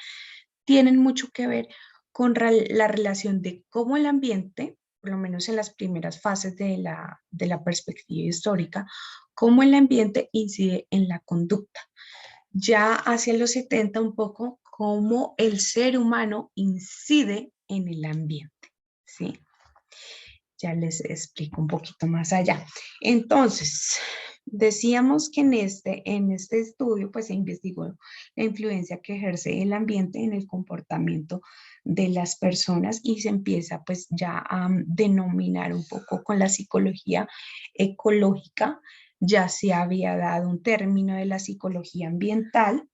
tienen mucho que ver con la relación de cómo el ambiente, por lo menos en las primeras fases de la perspectiva histórica, cómo el ambiente incide en la conducta. Ya hacia los 70 un poco cómo el ser humano incide en el ambiente, ¿sí? Ya les explico un poquito más allá. Entonces, decíamos que en este estudio pues se investigó la influencia que ejerce el ambiente en el comportamiento de las personas y se empieza pues ya a denominar un poco con la psicología ecológica. Ya se había dado un término de la psicología ambiental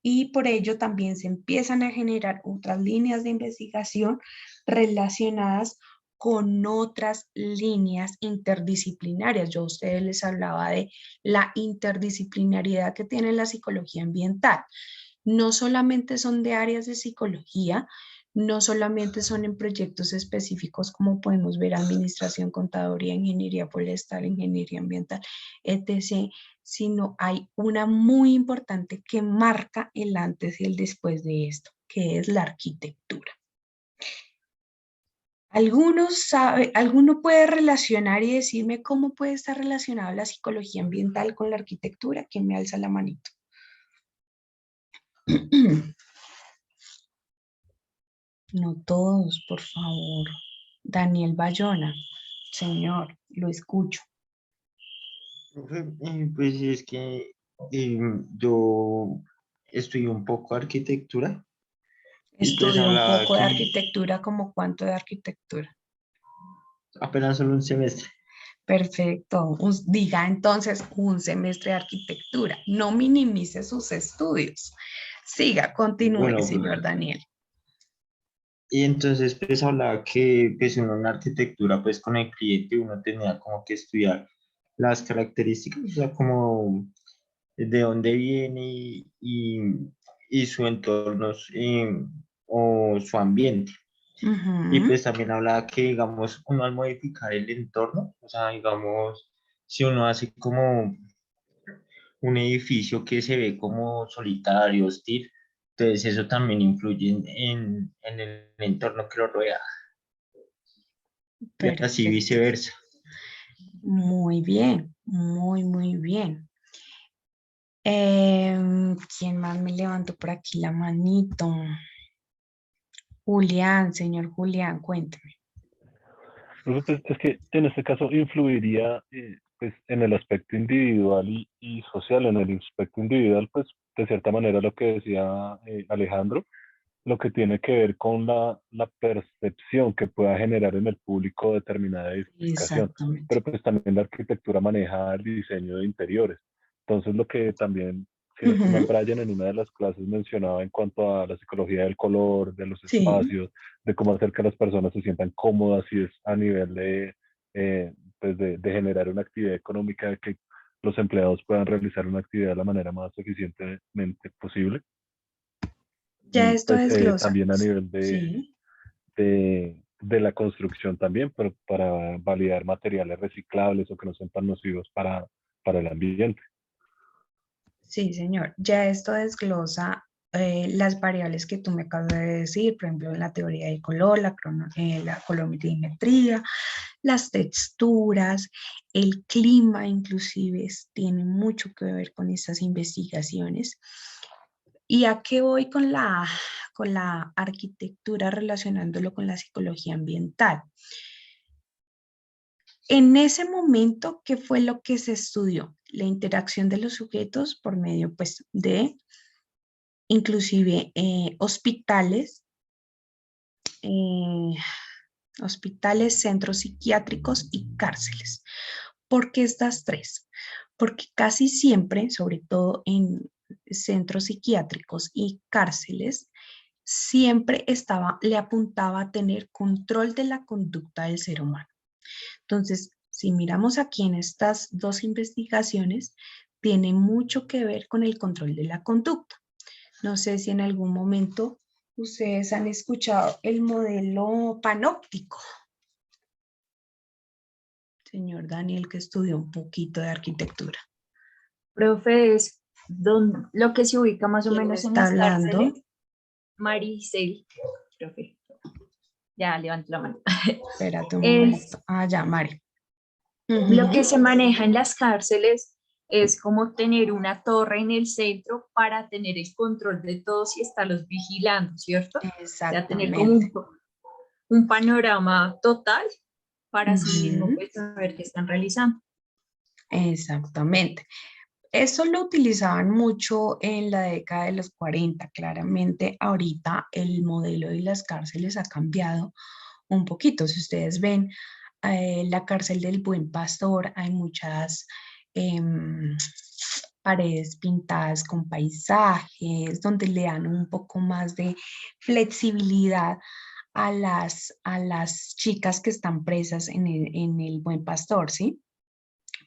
y por ello también se empiezan a generar otras líneas de investigación relacionadas con otras líneas interdisciplinarias. Yo a ustedes les hablaba de la interdisciplinariedad que tiene la psicología ambiental. No solamente son de áreas de psicología, no solamente son en proyectos específicos como podemos ver administración, contaduría, ingeniería forestal, ingeniería ambiental, etc., sino hay una muy importante que marca el antes y el después de esto, que es la arquitectura. ¿Alguno puede relacionar y decirme cómo puede estar relacionada la psicología ambiental con la arquitectura? ¿Quién me alza la manito? No todos, por favor. Daniel Bayona, señor, lo escucho. Pues es que yo estudié un poco arquitectura. Y pues Estudio un hablaba poco de que arquitectura, ¿como cuánto de arquitectura? apenas solo un semestre. Perfecto. Diga entonces un semestre de arquitectura. No minimice sus estudios. Siga, continúe, Bueno, señor Daniel. Y entonces pues hablaba que pues uno en la arquitectura pues con el cliente uno tenía como que estudiar las características, o sea, como de dónde viene y su entorno o su ambiente. Y Ujú. pues también hablaba que, digamos, uno al modificar el entorno, o sea, digamos, si uno hace como un edificio que se ve como solitario, hostil, entonces eso también influye en el entorno que lo rodea y así Perfecto. viceversa. Muy bien, muy bien. ¿Quién más me levantó por aquí la manito? Julián, señor Julián, cuénteme. Pues, es que en este caso influiría pues, en el aspecto individual y social. En el aspecto individual, pues de cierta manera lo que decía Alejandro, lo que tiene que ver con la percepción que pueda generar en el público determinada edificación. Exactamente. Pero pues también la arquitectura maneja el diseño de interiores. Entonces lo que también, si no estoy mal, Ujú. Brian en una de las clases mencionaba en cuanto a la psicología del color, de los Sí, espacios, de cómo hacer que las personas se sientan cómodas y es a nivel pues de generar una actividad económica, de que los empleados puedan realizar una actividad de la manera más eficientemente posible. ya Y esto pues desglosa. también a nivel Sí, de la construcción también, pero para validar materiales reciclables o que no sean tan nocivos para el ambiente. sí, señor. Ya esto desglosa las variables que tú me acabas de decir, por ejemplo, la teoría del color, la colorimetría, las texturas, el clima, inclusive, tiene mucho que ver con estas investigaciones. ¿Y a qué voy con la arquitectura relacionándolo con la psicología ambiental? En ese momento, ¿qué fue lo que se estudió? La interacción de los sujetos por medio, pues, de inclusive eh, hospitales, centros psiquiátricos y cárceles. ¿Por qué estas tres? Porque casi siempre, sobre todo en centros psiquiátricos y cárceles, siempre le apuntaba a tener control de la conducta del ser humano. Entonces, si miramos aquí en estas dos investigaciones, tiene mucho que ver con el control de la conducta. No sé si en algún momento ustedes han escuchado el modelo panóptico. Señor Daniel, que estudió un poquito de arquitectura. Profe, es lo que se ubica más o ¿Quién me menos en está las hablando? cárceles. Maricel, profe. Ya levanto la mano. Espérate un Es momento. Ah, ya, Mari. lo que Ujú. se maneja en las cárceles es como tener una torre en el centro para tener el control de todos y estarlos vigilando, ¿cierto? O sea, tener como Exactamente. un panorama total para sí mismo Ujú. pues, saber qué están realizando. Exactamente. Eso lo utilizaban mucho en la década de los 40. Claramente, ahorita el modelo de las cárceles ha cambiado un poquito. Si ustedes ven la cárcel del Buen Pastor, hay muchas em, paredes pintadas con paisajes, donde le dan un poco más de flexibilidad a las chicas que están presas en el Buen Pastor, ¿sí?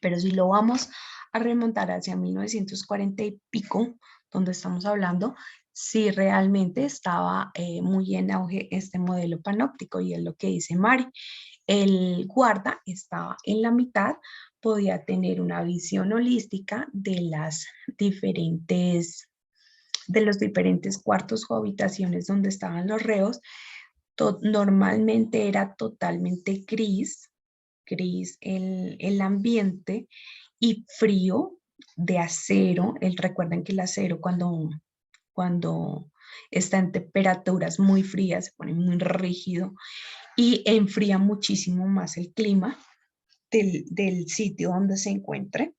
Pero si lo vamos a remontar hacia 1940 y pico, donde estamos hablando, sí realmente estaba muy en auge este modelo panóptico y es lo que dice Mari. El guarda estaba en la mitad, podía tener una visión holística de los diferentes cuartos o habitaciones donde estaban los reos. Normalmente era totalmente gris el ambiente y frío de acero. Recuerden que el acero cuando está en temperaturas muy frías se pone muy rígido y enfría muchísimo más el clima del sitio donde se encuentre.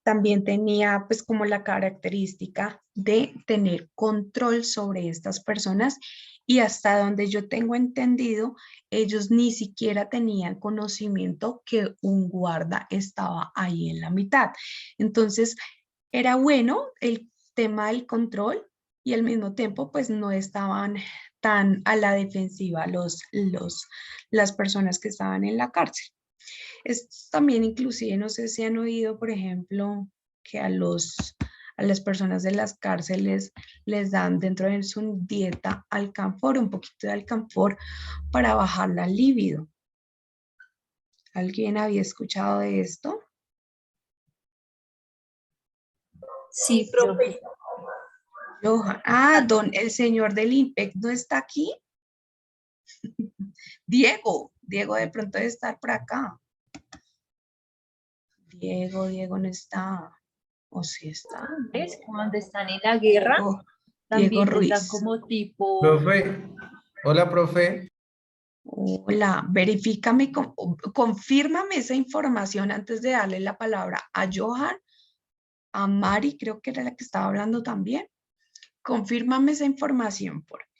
También tenía pues como la característica de tener control sobre estas personas y hasta donde yo tengo entendido, ellos ni siquiera tenían conocimiento que un guarda estaba ahí en la mitad. Entonces, era bueno el tema del control, y al mismo tiempo pues no estaban tan a la defensiva las personas que estaban en la cárcel. Esto también inclusive, no sé si han oído, por ejemplo, que a las personas de las cárceles les dan dentro de su dieta alcanfor, un poquito de alcanfor para bajar la libido. ¿Alguien había escuchado de esto? Sí, profe. El señor del IMPEC no está aquí. Diego de pronto debe estar por acá. Diego no está. ¿O sí está? ¿Ves? Cuando están en la guerra, Diego también les dan Ruiz. como tipo... Profe, hola, profe. Hola, verifícame, confírmame esa información antes de darle la palabra a Johan, a Mari, creo que era la que estaba hablando también. Confírmame esa información, por favor.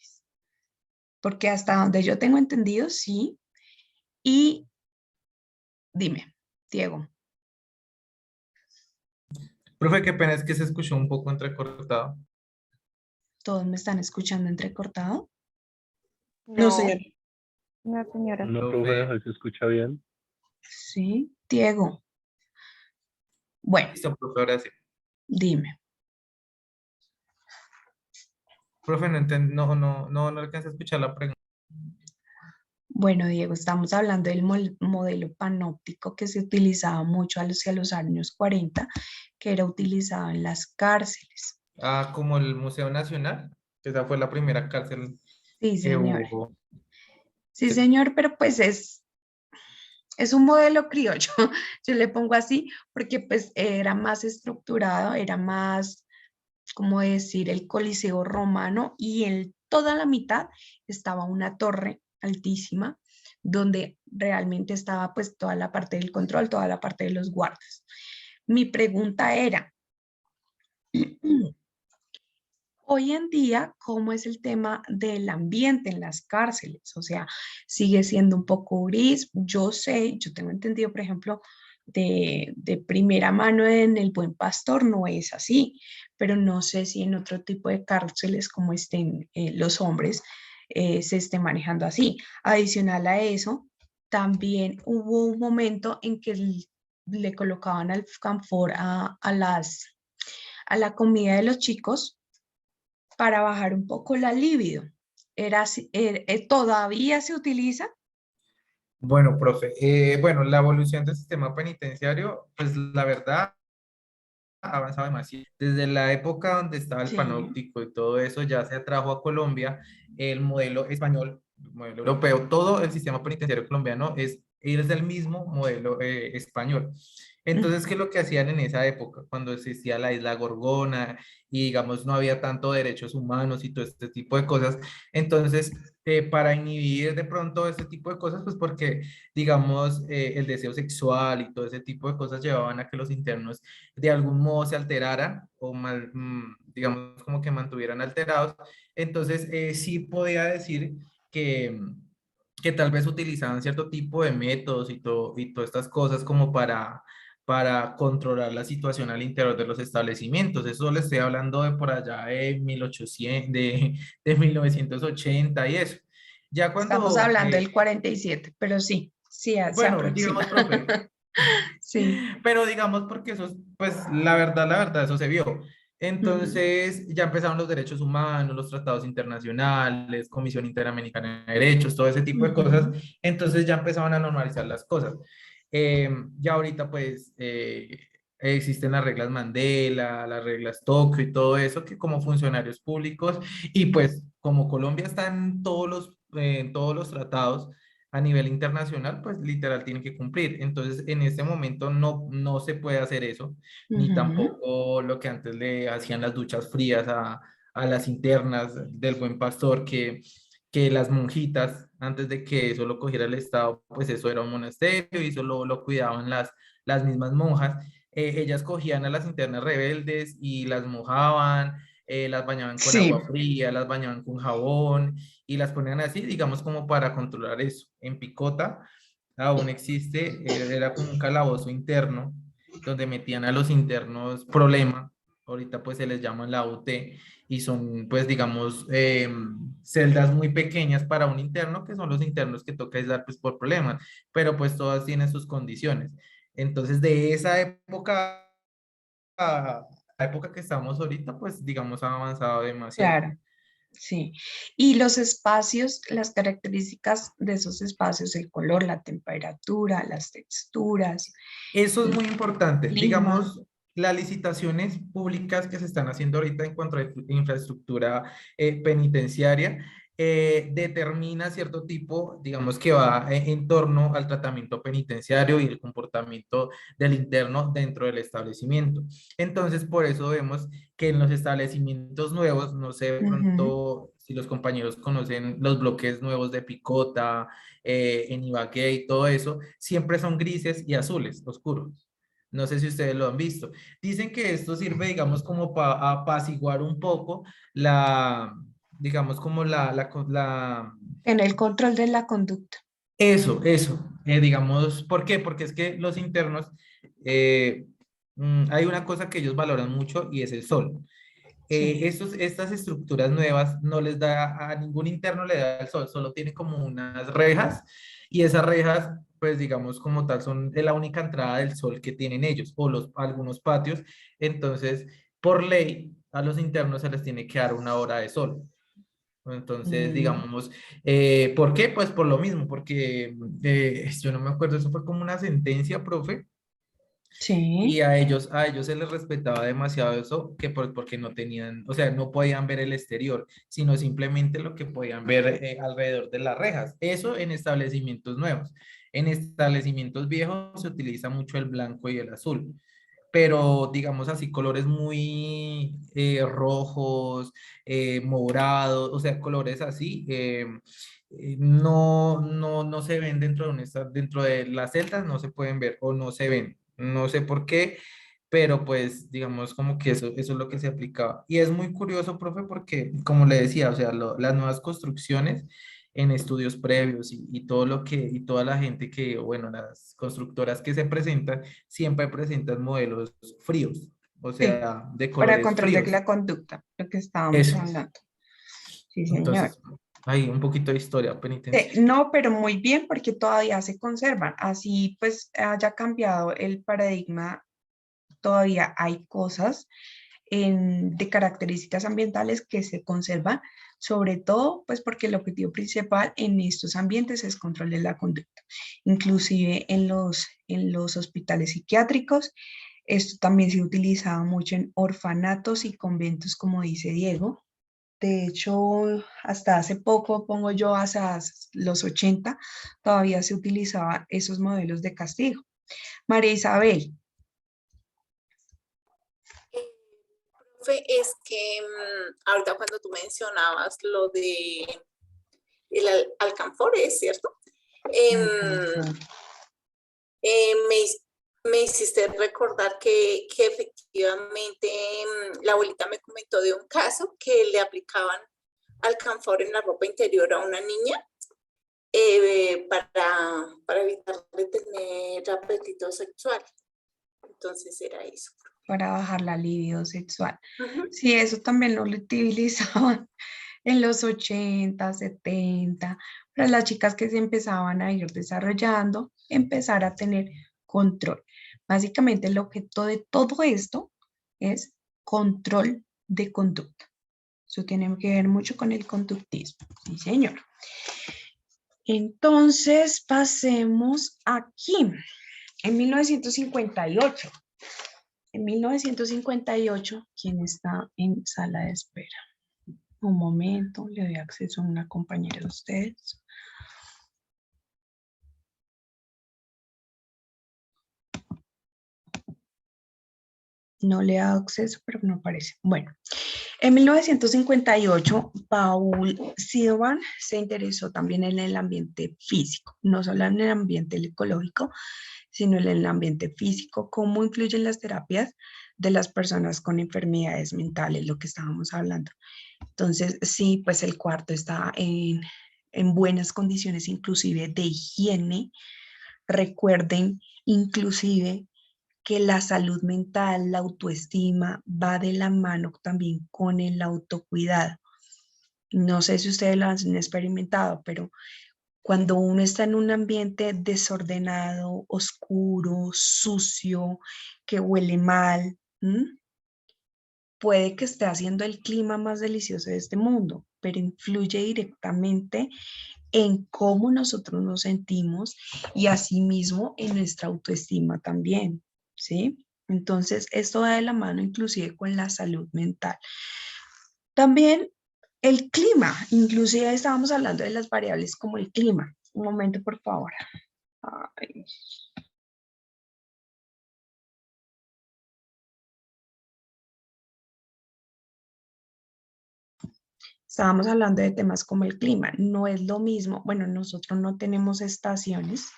Porque hasta donde yo tengo entendido, sí. Y dime, Diego. Profe, qué pena, es que se escuchó un poco entrecortado. ¿Todos me están escuchando entrecortado? No, señor. No, señora. No, profe, ¿se escucha bien? Sí, Diego. Bueno, Listo, profe, ahora sí. dime. Profe, no alcancé a escuchar la pregunta. Bueno, Diego, estamos hablando del modelo panóptico que se utilizaba mucho hacia los años 40, que era utilizado en las cárceles. Ah, como el Museo Nacional, que esa fue la primera cárcel Sí, que señor. hubo. Sí, señor, pero pues es un modelo criollo, yo le pongo así, porque pues era más estructurado, era más, como decir, el Coliseo romano, y en toda la mitad estaba una torre altísima, donde realmente estaba pues toda la parte del control, toda la parte de los guardas. Mi pregunta era, hoy en día, ¿cómo es el tema del ambiente en las cárceles? O sea, sigue siendo un poco gris. Yo tengo entendido, por ejemplo, de primera mano en El Buen Pastor no es así, pero no sé si en otro tipo de cárceles como estén los hombres se esté manejando así. Adicional a eso, también hubo un momento en que le colocaban alcanfor a la comida de los chicos para bajar un poco la libido. ¿Todavía se utiliza? Bueno, profe, bueno, la evolución del sistema penitenciario, pues la verdad ha avanzado demasiado. Desde la época donde estaba el Sí. panóptico y todo eso, ya se trajo a Colombia el modelo español, el modelo europeo. Todo el sistema penitenciario colombiano es del mismo modelo español. Entonces, ¿qué es lo que hacían en esa época? Cuando existía la isla Gorgona y, digamos, no había tanto derechos humanos y todo este tipo de cosas. Entonces, para inhibir de pronto este tipo de cosas, pues porque, digamos, el deseo sexual y todo ese tipo de cosas llevaban a que los internos de algún modo se alteraran o digamos como que mantuvieran alterados. Entonces, sí podía decir que tal vez utilizaban cierto tipo de métodos y todas estas cosas como para controlar la situación al interior de los establecimientos. Eso le estoy hablando de por allá de 1800, de 1980 y eso. Ya Estamos cuando... hablando del 47, pero sí, se bueno, aproxima. digamos, profe, Sí. pero digamos porque eso, pues la verdad, eso se vio. Entonces ya empezaron los derechos humanos, los tratados internacionales, Comisión Interamericana de Derechos, todo ese tipo de cosas. Entonces ya empezaban a normalizar las cosas. Ya ahorita pues existen las reglas Mandela, las reglas Tokio y todo eso, que como funcionarios públicos y pues como Colombia está en todos los tratados, a nivel internacional, pues literal tiene que cumplir. Entonces, en este momento no se puede hacer eso, ni tampoco lo que antes le hacían las duchas frías a las internas del Buen Pastor, que las monjitas, antes de que eso lo cogiera el Estado, pues eso era un monasterio y eso lo cuidaban las mismas monjas. Ellas cogían a las internas rebeldes y las mojaban, las bañaban con Sí. agua fría, las bañaban con jabón y las ponían así, digamos, como para controlar eso. En Picota aún existe, era como un calabozo interno donde metían a los internos problema ahorita pues se les llama la UT y son pues digamos celdas muy pequeñas para un interno, que son los internos que toca aislar pues por problemas, pero pues todas tienen sus condiciones. Entonces de esa época a la época que estamos ahorita pues digamos ha avanzado demasiado. Claro, sí. Y los espacios, las características de esos espacios, el color, la temperatura, las texturas. Eso es muy importante. clima. Digamos, las licitaciones públicas que se están haciendo ahorita en cuanto a infraestructura penitenciaria determina cierto tipo, digamos que va en torno al tratamiento penitenciario y el comportamiento del interno dentro del establecimiento. Entonces, por eso vemos que en los establecimientos nuevos, no sé, de pronto, si los compañeros conocen los bloques nuevos de Picota, en Ibagué y todo eso, siempre son grises y azules, oscuros. No sé si ustedes lo han visto. Dicen que esto sirve, digamos, como para apaciguar un poco la, digamos, como En el control de la conducta. Eso, digamos, ¿por qué? Porque es que los internos, hay una cosa que ellos valoran mucho y es el sol. Estas estructuras nuevas no les da, a ningún interno le da el sol, solo tiene como unas rejas y esas rejas, pues digamos como tal, son la única entrada del sol que tienen ellos o algunos patios. Entonces, por ley, a los internos se les tiene que dar una hora de sol. Entonces, digamos, ¿por qué? Pues por lo mismo, porque yo no me acuerdo, eso fue como una sentencia, profe. Sí. Y a ellos se les respetaba demasiado eso, que porque no tenían, o sea, no podían ver el exterior, sino simplemente lo que podían ver alrededor de las rejas. Eso en establecimientos nuevos. En establecimientos viejos se utiliza mucho el blanco y el azul, pero digamos así, colores muy rojos, morados, o sea, colores así, no se ven dentro de las celdas, no se pueden ver o no se ven. No sé por qué, pero pues digamos como que eso es lo que se aplicaba. Y es muy curioso, profe, porque como le decía, o sea, las nuevas construcciones en estudios previos y todo lo que, y toda la gente que, bueno, las constructoras que se presentan, siempre presentan modelos fríos, o sea, de Para colores control fríos. de la conducta, lo que estábamos Eso. hablando. Sí, señor. Entonces, hay un poquito de historia penitenciaria. No, pero muy bien porque todavía se conservan. Así pues haya cambiado el paradigma, todavía hay cosas de características ambientales que se conservan, sobre todo pues porque el objetivo principal en estos ambientes es control de la conducta. Inclusive en los hospitales psiquiátricos, esto también se utilizaba mucho en orfanatos y conventos, como dice Diego. De hecho, hasta hace poco, pongo yo hasta los 80, todavía se utilizaban esos modelos de castigo. María Isabel. Profe, es que ahorita cuando tú mencionabas lo de el alcanfor, ¿es cierto? Me hiciste recordar que efectivamente la abuelita me comentó de un caso que le aplicaban alcanfor en la ropa interior a una niña para evitarle tener apetito sexual. Entonces era eso. Para bajar la libido sexual. Sí, eso también lo utilizaban en los 80, 70, para las chicas que se empezaban a ir desarrollando, empezar a tener control. Básicamente el objeto de todo esto es control de conducta. Eso tiene que ver mucho con el conductismo. Sí, señor. Entonces, pasemos aquí. En 1958. En 1958, ¿quién está en sala de espera? Un momento, le doy acceso a una compañera de ustedes. No le he dado acceso, pero no aparece. Bueno, en 1958, Paul Silvan se interesó también en el ambiente físico, no solo en el ambiente ecológico, sino en el ambiente físico, cómo influyen las terapias de las personas con enfermedades mentales, lo que estábamos hablando. Entonces, sí, pues el cuarto está en buenas condiciones, inclusive de higiene. Recuerden, inclusive, que la salud mental, la autoestima, va de la mano también con el autocuidado. No sé si ustedes lo han experimentado, pero cuando uno está en un ambiente desordenado, oscuro, sucio, que huele mal, puede que esté haciendo el clima más delicioso de este mundo, pero influye directamente en cómo nosotros nos sentimos y asimismo en nuestra autoestima también, ¿sí? Entonces, esto va de la mano inclusive con la salud mental. También el clima, inclusive estábamos hablando de las variables como el clima. Un momento, por favor. Ay. Estábamos hablando de temas como el clima. No es lo mismo, bueno, nosotros no tenemos estaciones,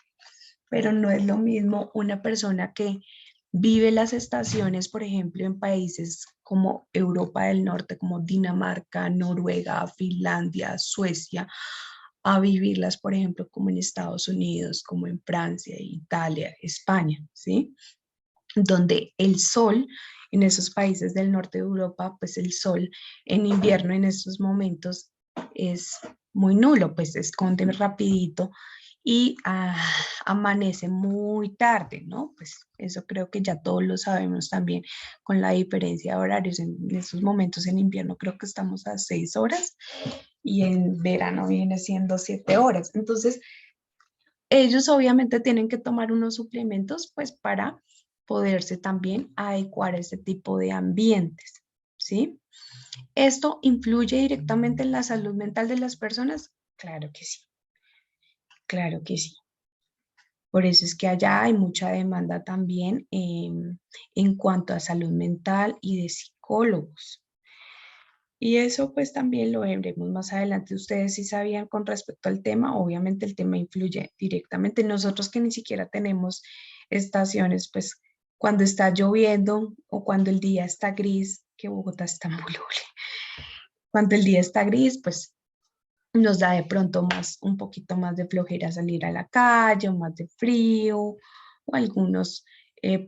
pero no es lo mismo una persona que vive las estaciones, por ejemplo, en países como Europa del Norte, como Dinamarca, Noruega, Finlandia, Suecia, a vivirlas, por ejemplo, como en Estados Unidos, como en Francia, Italia, España, ¿sí? Donde el sol en esos países del norte de Europa, pues el sol en invierno en estos momentos es muy nulo, pues se esconde rapidito y amanece muy tarde, ¿no? Pues eso creo que ya todos lo sabemos también con la diferencia de horarios. En estos momentos en invierno creo que estamos a 6 horas y en verano viene siendo 7 horas. Entonces, ellos obviamente tienen que tomar unos suplementos pues para poderse también adecuar a ese tipo de ambientes, ¿sí? ¿Esto influye directamente en la salud mental de las personas? Claro que sí, claro que sí. Por eso es que allá hay mucha demanda también en cuanto a salud mental y de psicólogos. Y eso pues también lo veremos más adelante. Ustedes sí sabían con respecto al tema, obviamente el tema influye directamente. Nosotros que ni siquiera tenemos estaciones, pues cuando está lloviendo o cuando el día está gris, que Bogotá está muy doble. Cuando el día está gris, pues nos da de pronto más, un poquito más de flojera salir a la calle, o más de frío, o algunos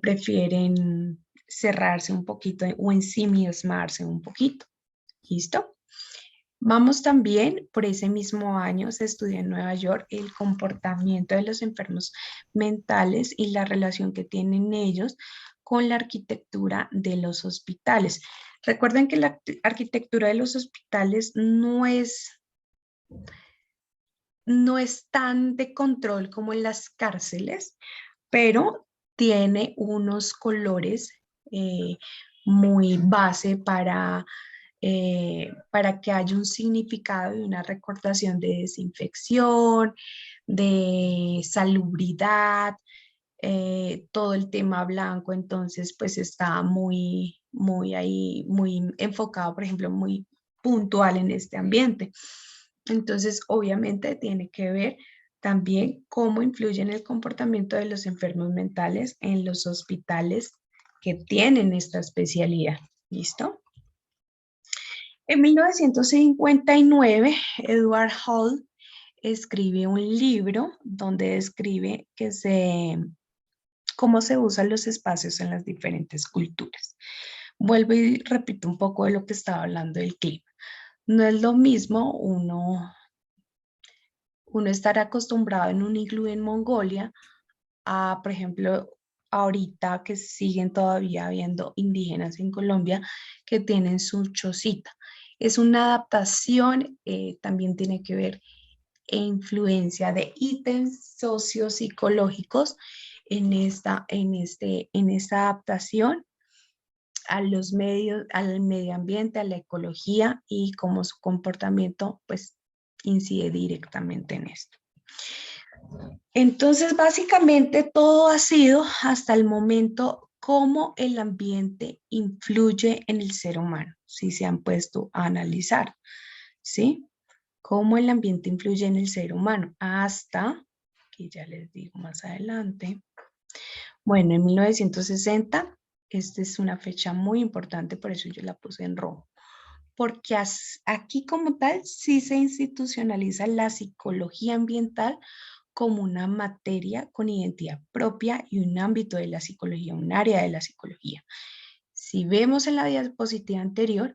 prefieren cerrarse un poquito o ensimismarse un poquito. ¿Listo? Vamos también, por ese mismo año se estudia en Nueva York el comportamiento de los enfermos mentales y la relación que tienen ellos con la arquitectura de los hospitales. Recuerden que la arquitectura de los hospitales no es tan de control como en las cárceles, pero tiene unos colores muy base para que haya un significado y una recordación de desinfección, de salubridad, todo el tema blanco, entonces pues está muy ahí, muy enfocado, por ejemplo, muy puntual en este ambiente. Entonces, obviamente tiene que ver también cómo influye en el comportamiento de los enfermos mentales en los hospitales que tienen esta especialidad. ¿Listo? En 1959, Edward Hall escribe un libro donde describe cómo se usan los espacios en las diferentes culturas. Vuelvo y repito un poco de lo que estaba hablando del clima. No es lo mismo uno estar acostumbrado en un iglú en Mongolia a, por ejemplo, ahorita que siguen todavía habiendo indígenas en Colombia que tienen su chocita. Es una adaptación, también tiene que ver e influencia de ítems sociopsicológicos en esta adaptación a los medios, al medio ambiente, a la ecología y cómo su comportamiento pues incide directamente en esto. Entonces, básicamente todo ha sido hasta el momento cómo el ambiente influye en el ser humano, si se han puesto a analizar, ¿sí? Cómo el ambiente influye en el ser humano hasta, que ya les digo más adelante, bueno, en 1960, esta es una fecha muy importante, por eso yo la puse en rojo, porque aquí como tal sí se institucionaliza la psicología ambiental como una materia con identidad propia y un ámbito de la psicología, un área de la psicología. Si vemos en la diapositiva anterior,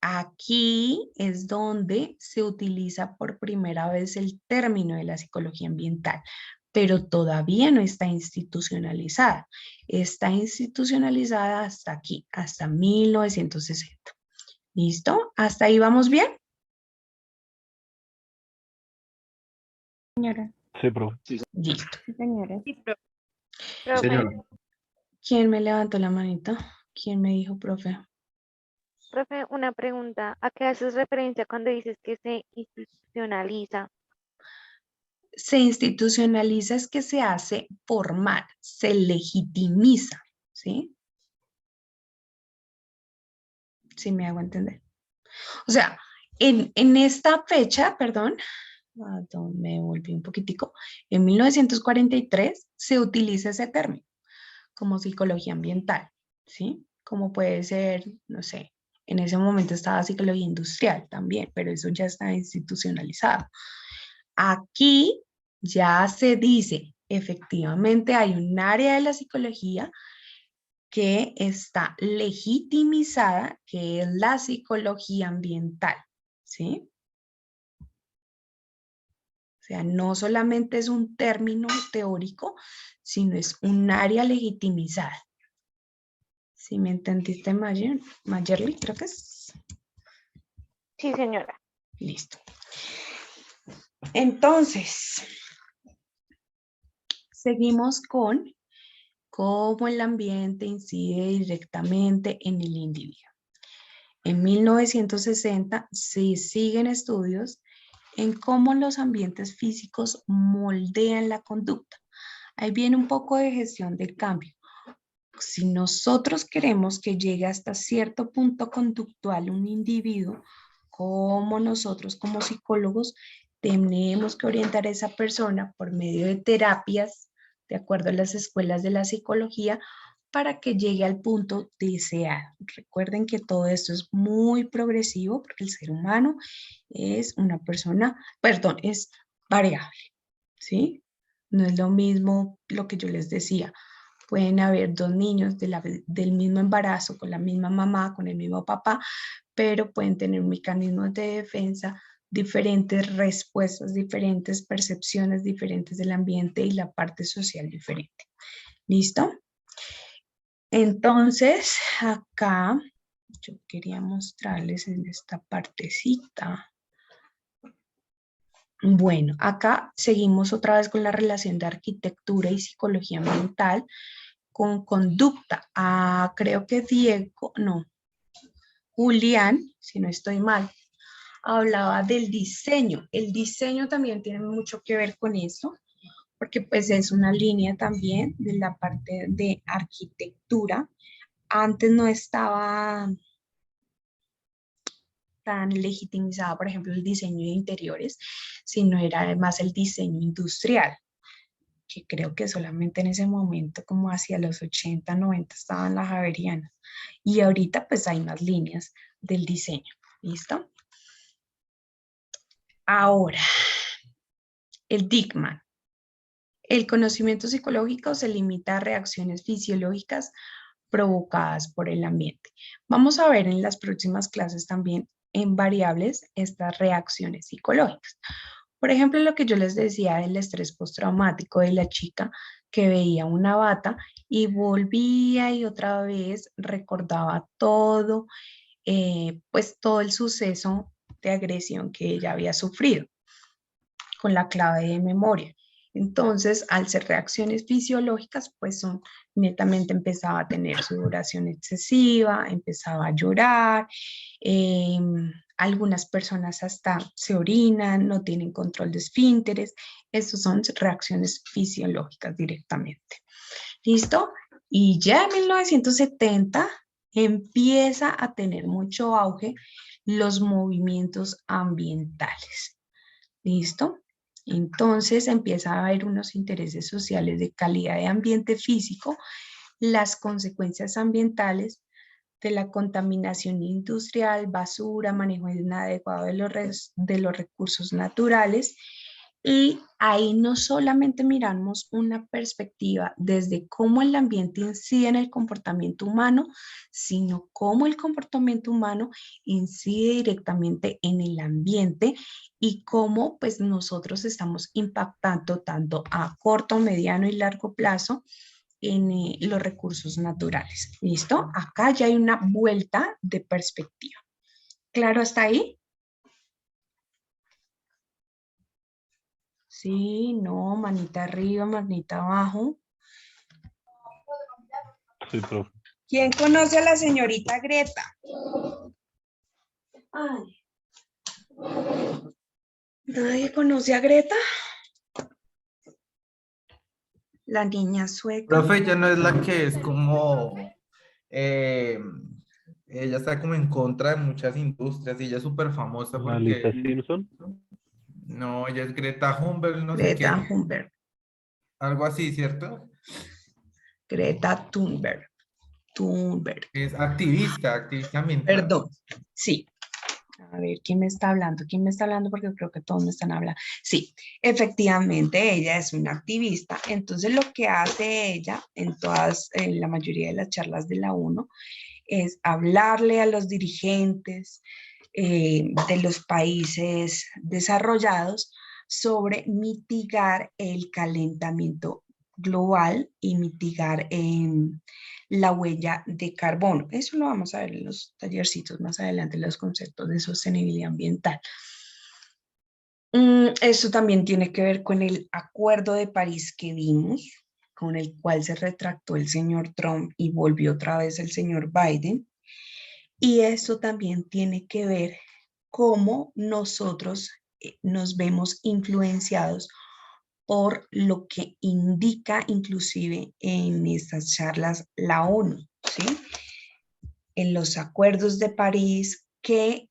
aquí es donde se utiliza por primera vez el término de la psicología ambiental, pero todavía no está institucionalizada. Está institucionalizada hasta aquí, hasta 1960. ¿Listo? ¿Hasta ahí vamos bien? Señora. Sí, profe. Listo. Sí, señora. Sí, profe. Señora, ¿Quién me levantó la manita? ¿Quién me dijo, profe? Profe, una pregunta. ¿A qué haces referencia cuando dices que se institucionaliza? Se institucionaliza es que se hace formal, se legitimiza, ¿sí? ¿Sí me hago entender? O sea, en esta fecha, perdón, me volví un poquitico, en 1943 se utiliza ese término como psicología ambiental, ¿sí? Como puede ser, no sé, en ese momento estaba psicología industrial también, pero eso ya está institucionalizado. Aquí ya se dice, efectivamente hay un área de la psicología que está legitimizada, que es la psicología ambiental, ¿sí? O sea, no solamente es un término teórico, sino es un área legitimizada. ¿Sí me entendiste, Mayerly? Creo que es. Sí, señora. Listo. Entonces, seguimos con cómo el ambiente incide directamente en el individuo. En 1960 se siguen estudios en cómo los ambientes físicos moldean la conducta. Ahí viene un poco de gestión del cambio. Si nosotros queremos que llegue hasta cierto punto conductual un individuo, como nosotros como psicólogos tenemos que orientar a esa persona por medio de terapias, de acuerdo a las escuelas de la psicología, para que llegue al punto deseado. Recuerden que todo esto es muy progresivo porque el ser humano es una persona, perdón, es variable, ¿sí? No es lo mismo lo que yo les decía. Pueden haber dos niños del mismo embarazo, con la misma mamá, con el mismo papá, pero pueden tener mecanismos de defensa, diferentes respuestas, diferentes percepciones diferentes del ambiente y la parte social diferente. ¿Listo? Entonces, acá yo quería mostrarles en esta partecita. Bueno, acá seguimos otra vez con la relación de arquitectura y psicología ambiental con conducta. Creo que Julián, si no estoy mal, hablaba del diseño. El diseño también tiene mucho que ver con eso, porque pues es una línea también de la parte de arquitectura. Antes no estaba tan legitimizado, por ejemplo, el diseño de interiores, sino era además el diseño industrial, que creo que solamente en ese momento, como hacia los 80, 90, estaban las javerianas. Y ahorita pues hay más líneas del diseño. ¿Listo? Ahora, el Dickmann. El conocimiento psicológico se limita a reacciones fisiológicas provocadas por el ambiente. Vamos a ver en las próximas clases también en variables estas reacciones psicológicas. Por ejemplo, lo que yo les decía del estrés postraumático de la chica que veía una bata y volvía y otra vez recordaba todo, pues todo el suceso de agresión que ella había sufrido con la clave de memoria. Entonces, al ser reacciones fisiológicas, pues netamente empezaba a tener sudoración excesiva, empezaba a llorar, algunas personas hasta se orinan, no tienen control de esfínteres. Esas son reacciones fisiológicas directamente. ¿Listo? Y ya en 1970 empieza a tener mucho auge los movimientos ambientales. ¿Listo? Entonces empieza a haber unos intereses sociales de calidad de ambiente físico, las consecuencias ambientales de la contaminación industrial, basura, manejo inadecuado de los recursos naturales Y ahí no solamente miramos una perspectiva desde cómo el ambiente incide en el comportamiento humano, sino cómo el comportamiento humano incide directamente en el ambiente y cómo pues nosotros estamos impactando tanto a corto, mediano y largo plazo en los recursos naturales. ¿Listo? Acá ya hay una vuelta de perspectiva. ¿Claro hasta ahí? Sí, no, manita arriba, manita abajo. Sí, profe. ¿Quién conoce a la señorita Greta? Ay. ¿Nadie conoce a Greta? La niña sueca. Profe, ella no es la que es como, ella está como en contra de muchas industrias y ella es súper famosa ¿La Lisa porque, Simpson? no, ella es Greta Thunberg, no sé Greta qué, Thunberg. algo así, ¿cierto? Greta Thunberg. Thunberg. Es activista, activista ambiental. Perdón, sí. A ver, ¿quién me está hablando? ¿Quién me está hablando? Porque creo que todos me están hablando. Sí, efectivamente, ella es una activista. Entonces, lo que hace ella en la mayoría de las charlas de la ONU es hablarle a los dirigentes de los países desarrollados sobre mitigar el calentamiento global y mitigar la huella de carbono. Eso lo vamos a ver en los tallercitos más adelante, los conceptos de sostenibilidad ambiental. Esto también tiene que ver con el Acuerdo de París que vimos, con el cual se retractó el señor Trump y volvió otra vez el señor Biden. Y eso también tiene que ver cómo nosotros nos vemos influenciados por lo que indica inclusive en estas charlas la ONU, ¿sí? En los acuerdos de París, ¿qué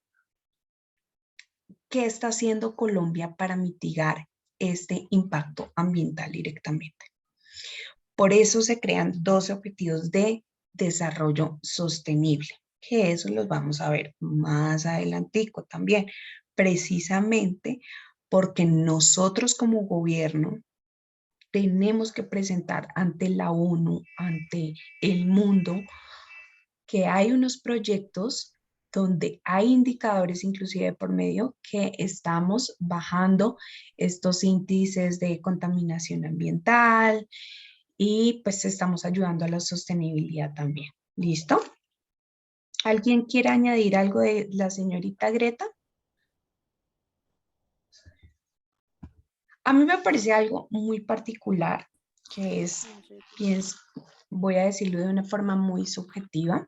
está haciendo Colombia para mitigar este impacto ambiental directamente? Por eso se crean 12 objetivos de desarrollo sostenible, que eso los vamos a ver más adelantico también, precisamente porque nosotros como gobierno tenemos que presentar ante la ONU, ante el mundo, que hay unos proyectos donde hay indicadores inclusive por medio que estamos bajando estos índices de contaminación ambiental y pues estamos ayudando a la sostenibilidad también. ¿Listo? ¿Alguien quiere añadir algo de la señorita Greta? A mí me parece algo muy particular, que es, voy a decirlo de una forma muy subjetiva,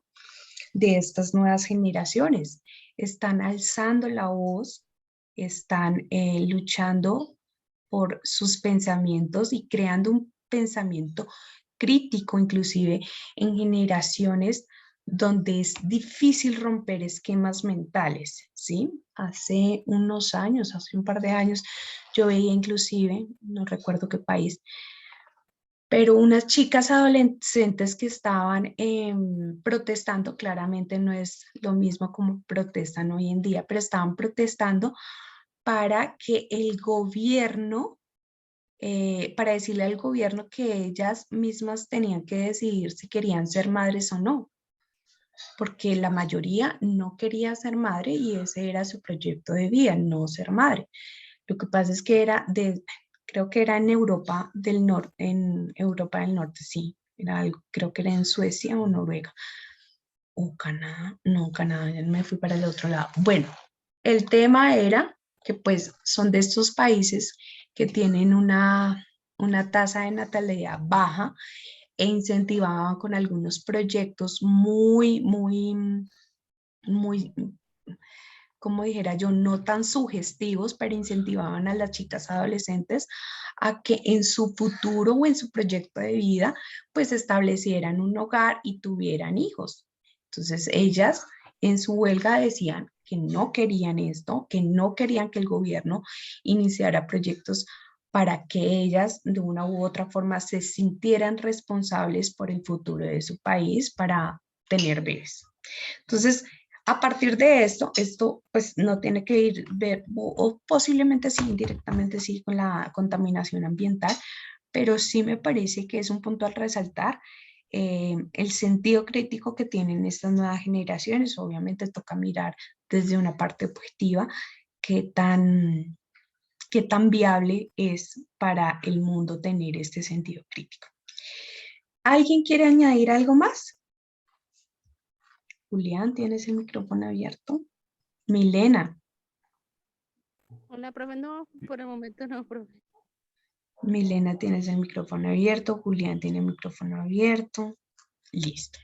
de estas nuevas generaciones. Están alzando la voz, están luchando por sus pensamientos y creando un pensamiento crítico, inclusive en generaciones donde es difícil romper esquemas mentales, ¿sí? Hace unos años, hace un par de años, yo veía inclusive, no recuerdo qué país, pero unas chicas adolescentes que estaban protestando, claramente no es lo mismo como protestan hoy en día, pero estaban protestando para que el gobierno, para decirle al gobierno que ellas mismas tenían que decidir si querían ser madres o no, porque la mayoría no quería ser madre y ese era su proyecto de vida, no ser madre. Lo que pasa es que creo que era en Europa del Norte, sí, era algo, creo que era en Suecia o Noruega, o Canadá, no, Canadá, ya me fui para el otro lado. Bueno, el tema era que pues son de estos países que tienen una tasa de natalidad baja e incentivaban con algunos proyectos muy, como dijera yo, no tan sugestivos, pero incentivaban a las chicas adolescentes a que en su futuro o en su proyecto de vida, pues establecieran un hogar y tuvieran hijos. Entonces ellas en su huelga decían que no querían esto, que no querían que el gobierno iniciara proyectos para que ellas de una u otra forma se sintieran responsables por el futuro de su país para tener bebés. Entonces, A partir de esto pues no tiene que ir ver, o posiblemente sí, indirectamente sí, con la contaminación ambiental, pero sí me parece que es un punto al resaltar el sentido crítico que tienen estas nuevas generaciones. Obviamente toca mirar desde una parte objetiva qué tan viable es para el mundo tener este sentido crítico. ¿Alguien quiere añadir algo más? Julián, ¿tienes el micrófono abierto? Milena. Hola, profe. No, por el momento no, profe. Milena, tienes el micrófono abierto. Julián tiene el micrófono abierto. Listo.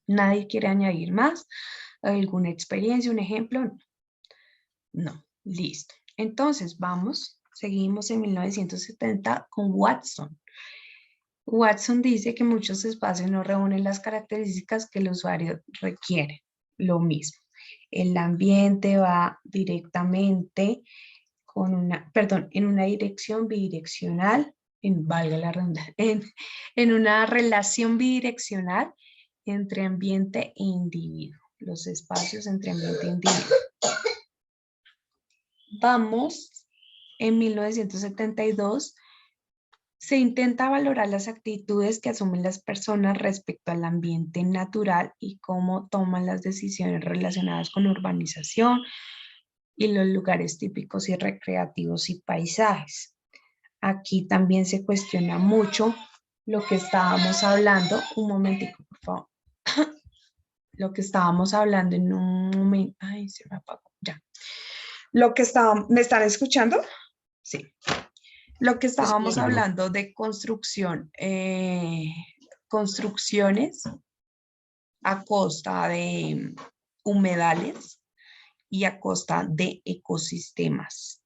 ¿Nadie quiere añadir más? ¿Alguna experiencia, un ejemplo? No. No. Listo. Entonces, seguimos en 1970 con Watson. Watson dice que muchos espacios no reúnen las características que el usuario requiere. Lo mismo. El ambiente va directamente en una dirección bidireccional, valga la redundancia, en una relación bidireccional entre ambiente e individuo. Los espacios entre ambiente e individuo. Vamos, en 1972, se intenta valorar las actitudes que asumen las personas respecto al ambiente natural y cómo toman las decisiones relacionadas con urbanización y los lugares típicos y recreativos y paisajes. Aquí también se cuestiona mucho lo que estábamos hablando. Un momentico, por favor. Lo que estábamos hablando en un momento. Ay, se me apagó. Ya. ¿Me están escuchando? Sí. Lo que estábamos hablando de construcción, construcciones a costa de humedales y a costa de ecosistemas.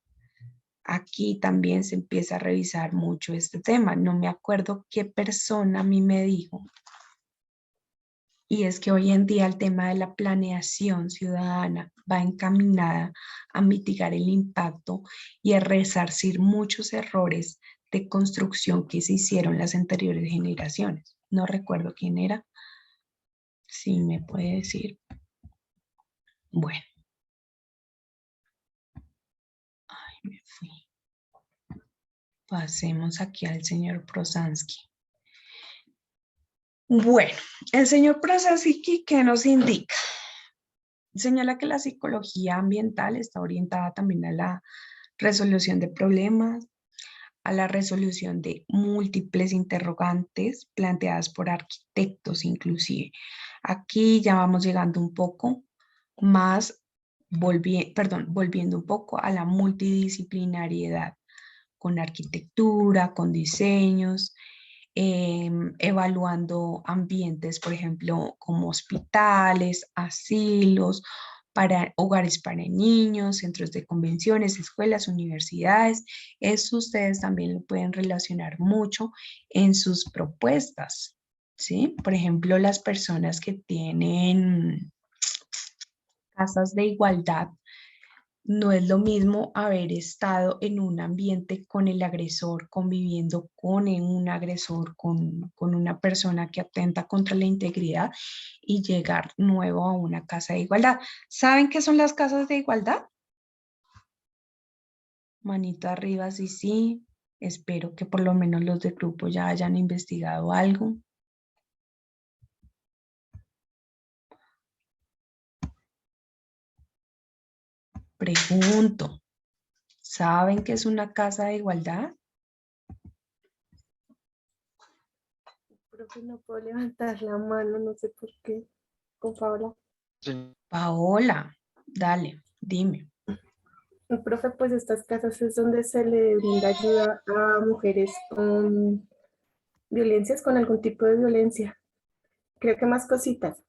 Aquí también se empieza a revisar mucho este tema. No me acuerdo qué persona a mí me dijo. Y es que hoy en día el tema de la planeación ciudadana va encaminada a mitigar el impacto y a resarcir muchos errores de construcción que se hicieron las anteriores generaciones. No recuerdo quién era. Sí, me puede decir. Bueno. Ay, me fui. Pasemos aquí al señor Prosansky. Bueno, el señor Prosansky, ¿qué nos indica? Señala que la psicología ambiental está orientada también a la resolución de problemas, a la resolución de múltiples interrogantes planteadas por arquitectos inclusive. Aquí ya vamos llegando un poco más, volviendo un poco a la multidisciplinariedad con arquitectura, con diseños, evaluando ambientes, por ejemplo, como hospitales, asilos, hogares para niños, centros de convenciones, escuelas, universidades. Eso ustedes también lo pueden relacionar mucho en sus propuestas, ¿sí? Por ejemplo, las personas que tienen casas de igualdad, no es lo mismo haber estado en un ambiente con el agresor, conviviendo con un agresor, con una persona que atenta contra la integridad y llegar nuevo a una casa de igualdad. ¿Saben qué son las casas de igualdad? Manito arriba, sí, sí. Espero que por lo menos los del grupo ya hayan investigado algo. Pregunto, ¿saben qué es una casa de igualdad? Profe, no puedo levantar la mano, no sé por qué. Con Paola. Sí. Paola, dale, dime. Profe, pues estas casas es donde se le brinda ayuda a mujeres con violencias, con algún tipo de violencia. Creo que más cositas.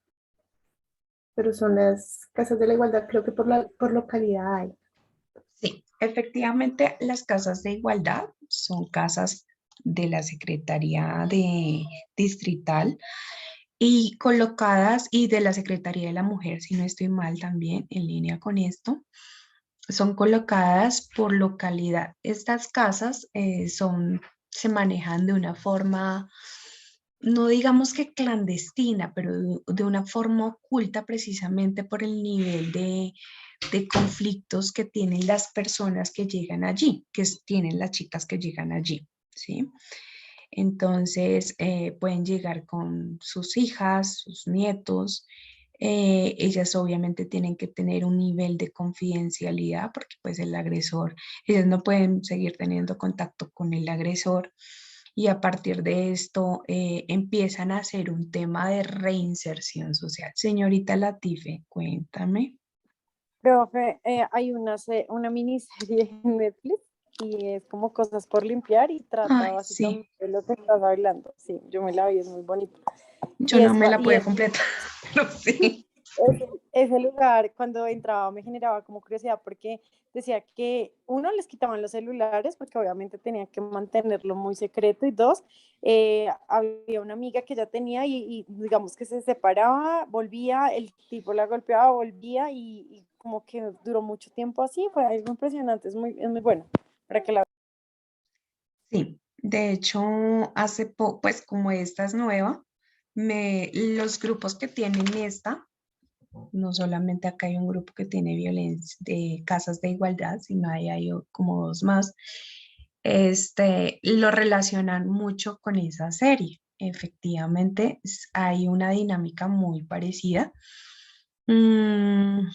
Pero son las casas de la igualdad, creo que por localidad hay. Sí, efectivamente las casas de igualdad son casas de la Secretaría Distrital y colocadas, y de la Secretaría de la Mujer, si no estoy mal también, en línea con esto, son colocadas por localidad. Estas casas se manejan de una forma no digamos que clandestina, pero de una forma oculta precisamente por el nivel de conflictos que tienen las personas que llegan allí, tienen las chicas que llegan allí, ¿sí? Entonces, pueden llegar con sus hijas, sus nietos. Ellas obviamente tienen que tener un nivel de confidencialidad porque pues el agresor, ellas no pueden seguir teniendo contacto con el agresor y a partir de esto empiezan a hacer un tema de reinserción social. Señorita Latife, cuéntame. Profe, hay una miniserie en Netflix y es como cosas por limpiar y trata Ay, básicamente sí. de lo que estás hablando. Sí, yo me la vi, es muy bonito. Yo Y no me la y pude completar, pero sí. ese lugar, cuando entraba, me generaba como curiosidad porque decía que uno, les quitaban los celulares porque obviamente tenían que mantenerlo muy secreto y dos, había una amiga que ya tenía y digamos que se separaba, volvía, el tipo la golpeaba, volvía y como que duró mucho tiempo así, fue algo impresionante, es muy bueno para que la Sí, de hecho, hace poco, pues como esta es nueva, los grupos que tienen esta, no solamente acá hay un grupo que tiene violencia de casas de igualdad, sino hay como dos más, lo relacionan mucho con esa serie. Efectivamente, hay una dinámica muy parecida. Mm,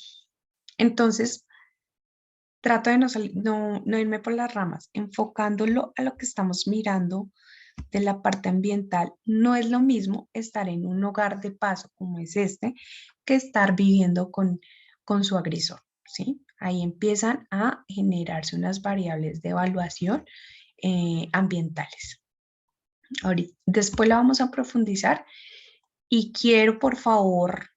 entonces, trato de no irme por las ramas, enfocándolo a lo que estamos mirando de la parte ambiental. No es lo mismo estar en un hogar de paso como es este que estar viviendo con su agresor, ¿sí? Ahí empiezan a generarse unas variables de evaluación ambientales. Ahorita, después la vamos a profundizar y quiero, por favor,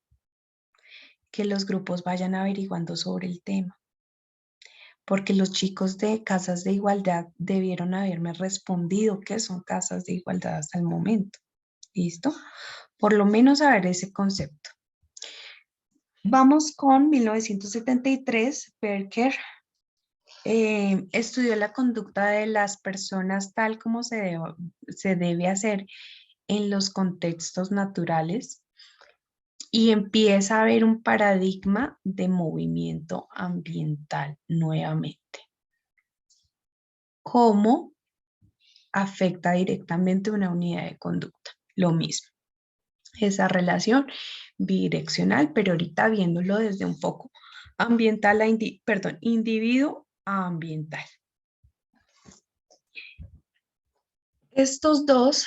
que los grupos vayan averiguando sobre el tema, porque los chicos de casas de igualdad debieron haberme respondido qué son casas de igualdad hasta el momento. ¿Listo? Por lo menos saber ese concepto. Vamos con 1973. Perker estudió la conducta de las personas tal como se debe hacer en los contextos naturales y empieza a haber un paradigma de movimiento ambiental nuevamente. ¿Cómo afecta directamente una unidad de conducta? Lo mismo. Esa relación bidireccional, pero ahorita viéndolo desde un foco ambiental individuo a ambiental. Estos dos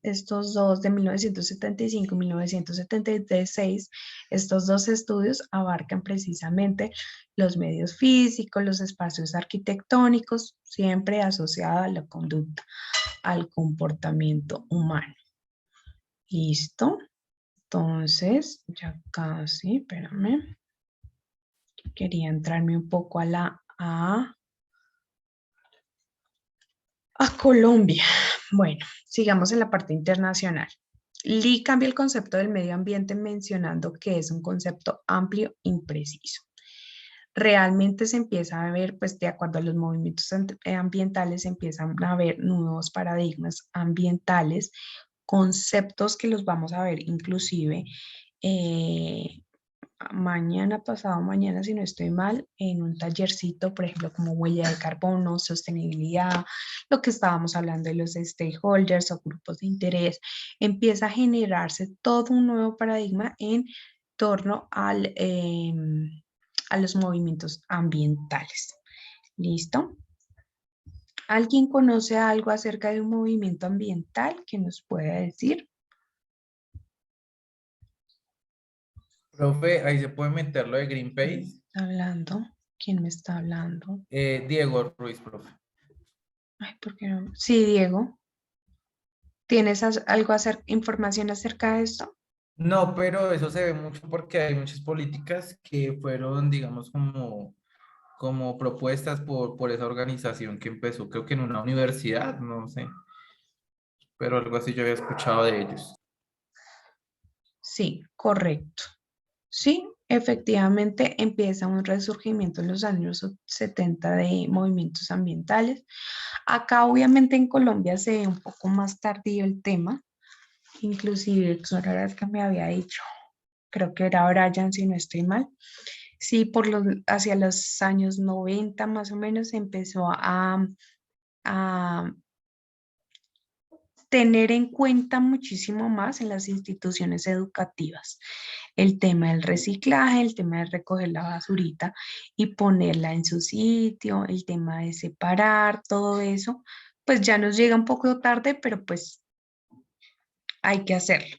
de 1975 y 1976, estos dos estudios abarcan precisamente los medios físicos, los espacios arquitectónicos, siempre asociado a la conducta, al comportamiento humano. ¿Listo? Entonces, ya casi, espérame. Quería entrarme un poco a Colombia. Bueno, sigamos en la parte internacional. Lee cambia el concepto del medio ambiente mencionando que es un concepto amplio, impreciso. Realmente se empieza a ver, pues de acuerdo a los movimientos ambientales, se empiezan a ver nuevos paradigmas ambientales, conceptos que los vamos a ver inclusive mañana, pasado mañana, si no estoy mal, en un tallercito, por ejemplo, como huella de carbono, sostenibilidad, lo que estábamos hablando de los stakeholders o grupos de interés, empieza a generarse todo un nuevo paradigma en torno a los movimientos ambientales. ¿Listo? ¿Alguien conoce algo acerca de un movimiento ambiental que nos pueda decir? Profe, ahí se puede meter lo de Greenpeace. ¿Está hablando? ¿Quién me está hablando? Diego Ruiz, profe. Ay, ¿por qué no? Sí, Diego. ¿Tienes información acerca de esto? No, pero eso se ve mucho porque hay muchas políticas que fueron, digamos, como propuestas por esa organización que empezó, creo que en una universidad, no sé, pero algo así yo había escuchado de ellos. Sí, correcto. Sí, efectivamente empieza un resurgimiento en los años 70 de movimientos ambientales. Acá obviamente en Colombia se ve un poco más tardío el tema, inclusive Sorara que me había dicho, creo que era Brian si no estoy mal, sí, hacia los años 90 más o menos empezó a tener en cuenta muchísimo más en las instituciones educativas el tema del reciclaje, el tema de recoger la basurita y ponerla en su sitio, el tema de separar, todo eso, pues ya nos llega un poco tarde, pero pues hay que hacerlo.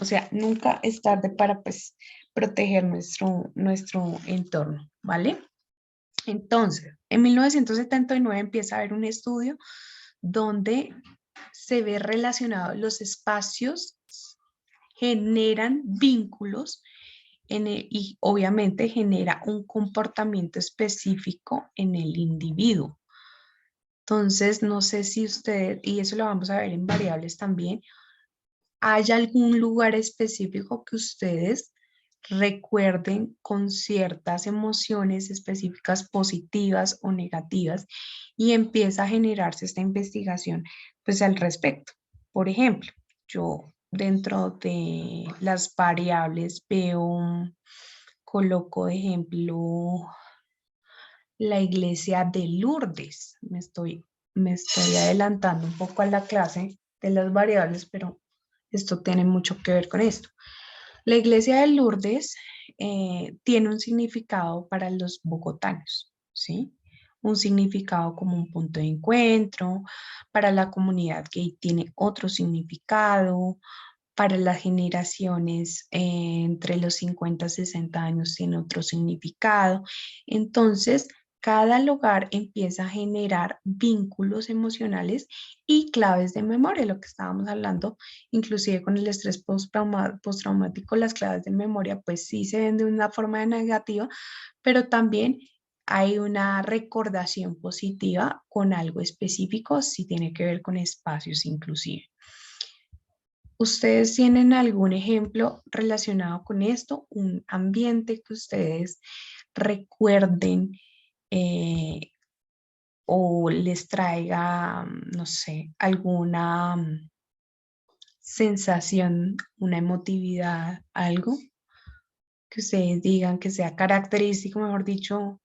O sea, nunca es tarde para pues proteger nuestro entorno, ¿vale? Entonces, en 1979 empieza a haber un estudio donde se ve relacionado los espacios generan vínculos y obviamente genera un comportamiento específico en el individuo. Entonces, no sé si usted, y eso lo vamos a ver en variables también, ¿hay algún lugar específico que ustedes recuerden con ciertas emociones específicas positivas o negativas y empieza a generarse esta investigación pues al respecto? Por ejemplo, yo dentro de las variables coloco de ejemplo la iglesia de Lourdes. Me estoy adelantando un poco a la clase de las variables, pero esto tiene mucho que ver con esto. La iglesia de Lourdes tiene un significado para los bogotanos, ¿sí? Un significado como un punto de encuentro, para la comunidad gay tiene otro significado, para las generaciones entre los 50 y 60 años tiene otro significado. Entonces, cada lugar empieza a generar vínculos emocionales y claves de memoria, lo que estábamos hablando, inclusive con el estrés postraumático, las claves de memoria pues sí se ven de una forma negativa, pero también hay una recordación positiva con algo específico, si tiene que ver con espacios inclusive. ¿Ustedes tienen algún ejemplo relacionado con esto? ¿Un ambiente que ustedes recuerden o les traiga, no sé, alguna sensación, una emotividad, algo que ustedes digan que sea característico, mejor dicho?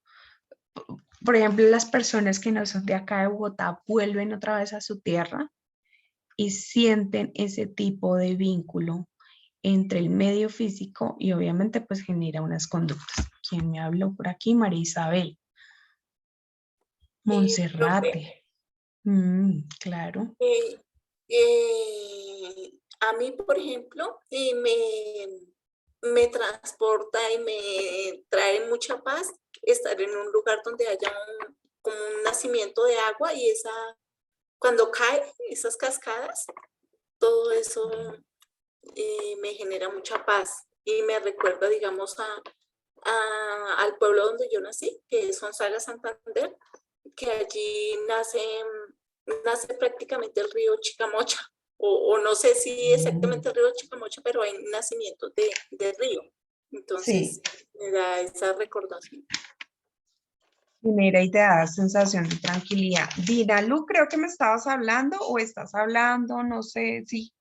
Por ejemplo, las personas que no son de acá de Bogotá vuelven otra vez a su tierra y sienten ese tipo de vínculo entre el medio físico y obviamente pues genera unas conductas. ¿Quién me habló por aquí? María Isabel. Monserrate. Claro. A mí, por ejemplo, me transporta y me trae mucha paz estar en un lugar donde haya como un nacimiento de agua y cuando cae esas cascadas, todo eso me genera mucha paz y me recuerda, digamos, al pueblo donde yo nací, que es Gonzaga, Santander, que allí nace prácticamente el río Chicamocha, o no sé si exactamente el río Chicamocha, pero hay nacimientos de río. Entonces, sí, me da esa recordación. Genera y te da sensación de tranquilidad. Dinalu, creo que me estabas hablando o estás hablando, no sé si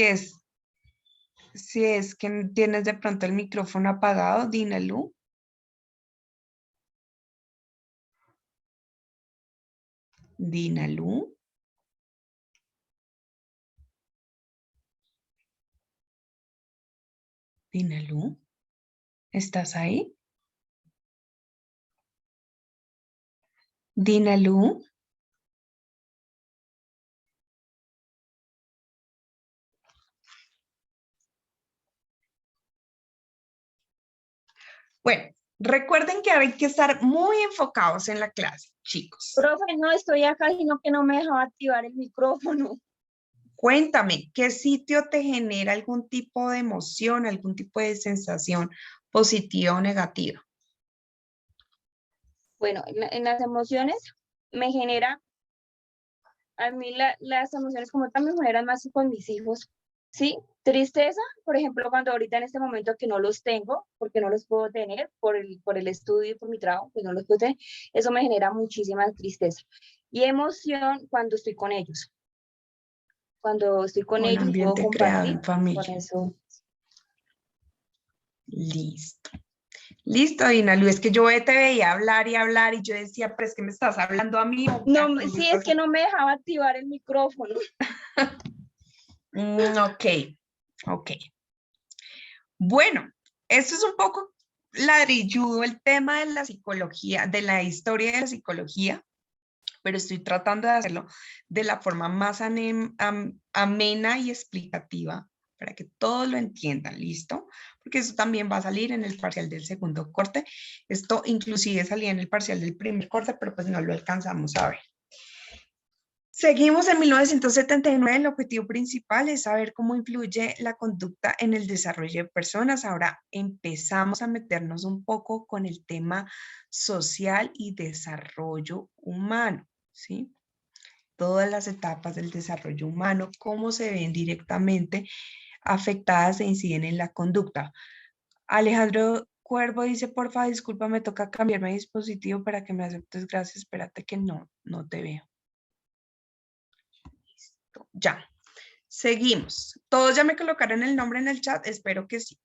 es que tienes de pronto el micrófono apagado, Dinalu. Dinalu. Dinalu, ¿estás ahí? Dinalu. Bueno, recuerden que hay que estar muy enfocados en la clase, chicos. Profe, no estoy acá, sino que no me dejaba activar el micrófono. Cuéntame, ¿qué sitio te genera algún tipo de emoción, algún tipo de sensación positiva o negativa? Bueno, en las emociones me genera, a mí las emociones como tal me generan más con mis hijos, ¿sí? Tristeza, por ejemplo, cuando ahorita en este momento que no los tengo, porque no los puedo tener por el estudio y por mi trabajo, pues no los puedo tener, eso me genera muchísima tristeza. Y emoción cuando estoy con ellos. cuando estoy con Un ellos y puedo ambiente creado compartir, en con familia. eso. Listo. Listo, Dina Lu, es que yo te veía hablar y hablar y yo decía, pero es que me estás hablando a mí. No, sí, es que no me dejaba activar el micrófono. Ok, ok. Bueno, esto es un poco ladrilludo el tema de la psicología, de la historia de la psicología, pero estoy tratando de hacerlo de la forma más amena y explicativa para que todos lo entiendan, ¿listo? Porque eso también va a salir en el parcial del segundo corte. Esto inclusive salía en el parcial del primer corte, pero pues no lo alcanzamos a ver. Seguimos en 1979, el objetivo principal es saber cómo influye la conducta en el desarrollo de personas. Ahora empezamos a meternos un poco con el tema social y desarrollo humano, ¿sí? Todas las etapas del desarrollo humano, cómo se ven directamente afectadas e inciden en la conducta. Alejandro Cuervo dice, porfa, disculpa, me toca cambiarme de dispositivo para que me aceptes. Gracias, espérate que no te veo. Ya, seguimos. Todos ya me colocaron el nombre en el chat, espero que sí.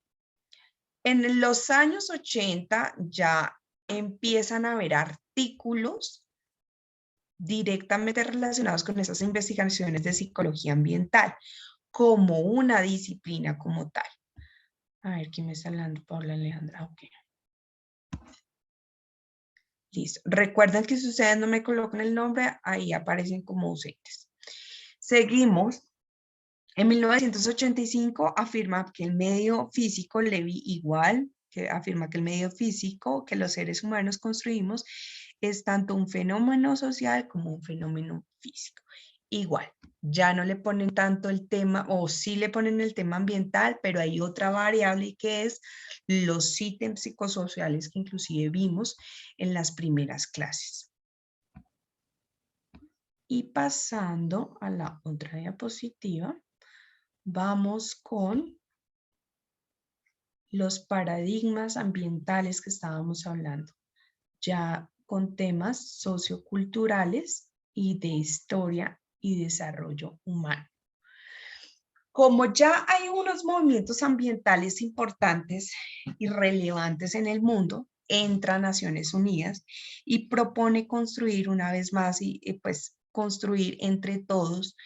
En los años 80 ya empiezan a haber artículos directamente relacionados con esas investigaciones de psicología ambiental, como una disciplina como tal. A ver, ¿quién me está hablando? Paula Alejandra, ok. Listo. Recuerden que si ustedes no me colocan el nombre, ahí aparecen como ausentes. Seguimos. En 1985 afirma que el medio físico, Levi igual, que afirma que el medio físico que los seres humanos construimos es tanto un fenómeno social como un fenómeno físico. Igual, ya no le ponen tanto el tema, o sí le ponen el tema ambiental, pero hay otra variable que es los ítems psicosociales que inclusive vimos en las primeras clases. Y pasando a la otra diapositiva, vamos con los paradigmas ambientales que estábamos hablando, ya con temas socioculturales y de historia y desarrollo humano. Como ya hay unos movimientos ambientales importantes y relevantes en el mundo, entra Naciones Unidas y propone construir una vez más y pues construir entre todos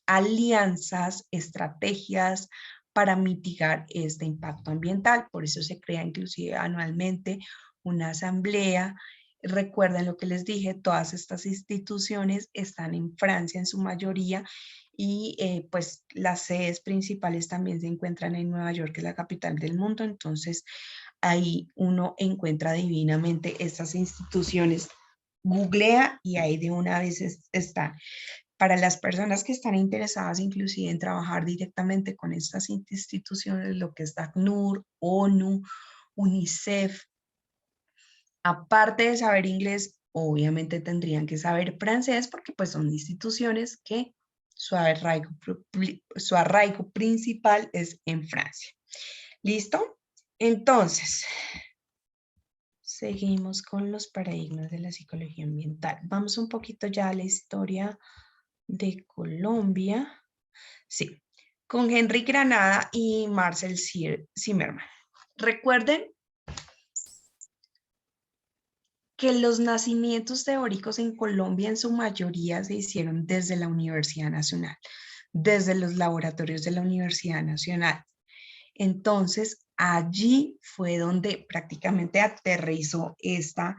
alianzas, estrategias para mitigar este impacto ambiental. Por eso se crea inclusive anualmente una asamblea. Recuerden lo que les dije, todas estas instituciones están en Francia en su mayoría y pues las sedes principales también se encuentran en Nueva York, que es la capital del mundo. Entonces ahí uno encuentra divinamente estas instituciones. Googlea y ahí de una vez están. Para las personas que están interesadas inclusive en trabajar directamente con estas instituciones, lo que es ACNUR, ONU, UNICEF, aparte de saber inglés, obviamente tendrían que saber francés porque pues son instituciones que su arraigo principal es en Francia. ¿Listo? Entonces, seguimos con los paradigmas de la psicología ambiental. Vamos un poquito ya a la historia de Colombia, sí, con Henry Granada y Marcel Zimmerman. Recuerden que los nacimientos teóricos en Colombia en su mayoría se hicieron desde la Universidad Nacional, desde los laboratorios de la Universidad Nacional. Entonces, allí fue donde prácticamente aterrizó esta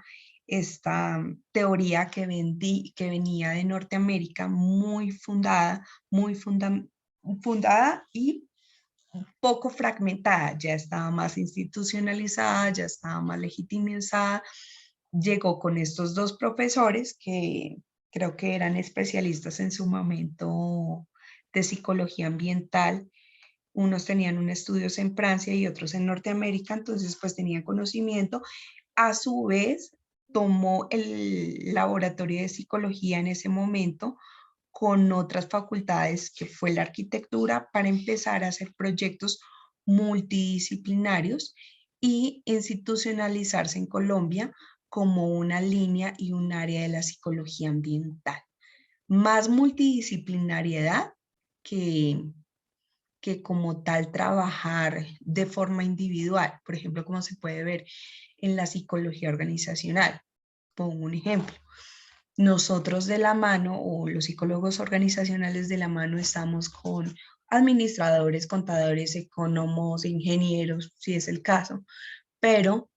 teoría que venía de Norteamérica, muy fundada y poco fragmentada, ya estaba más institucionalizada, ya estaba más legitimizada. Llegó con estos dos profesores que creo que eran especialistas en su momento de psicología ambiental. Unos tenían un estudios en Francia y otros en Norteamérica, entonces pues tenían conocimiento. A su vez, tomó el laboratorio de psicología en ese momento con otras facultades que fue la arquitectura para empezar a hacer proyectos multidisciplinarios y institucionalizarse en Colombia como una línea y un área de la psicología ambiental. más multidisciplinariedad que como tal trabajar de forma individual, por ejemplo, como se puede ver en la psicología organizacional. Pongo un ejemplo. Nosotros de la mano, o los psicólogos organizacionales de la mano, estamos con administradores, contadores, economos, ingenieros, si es el caso, pero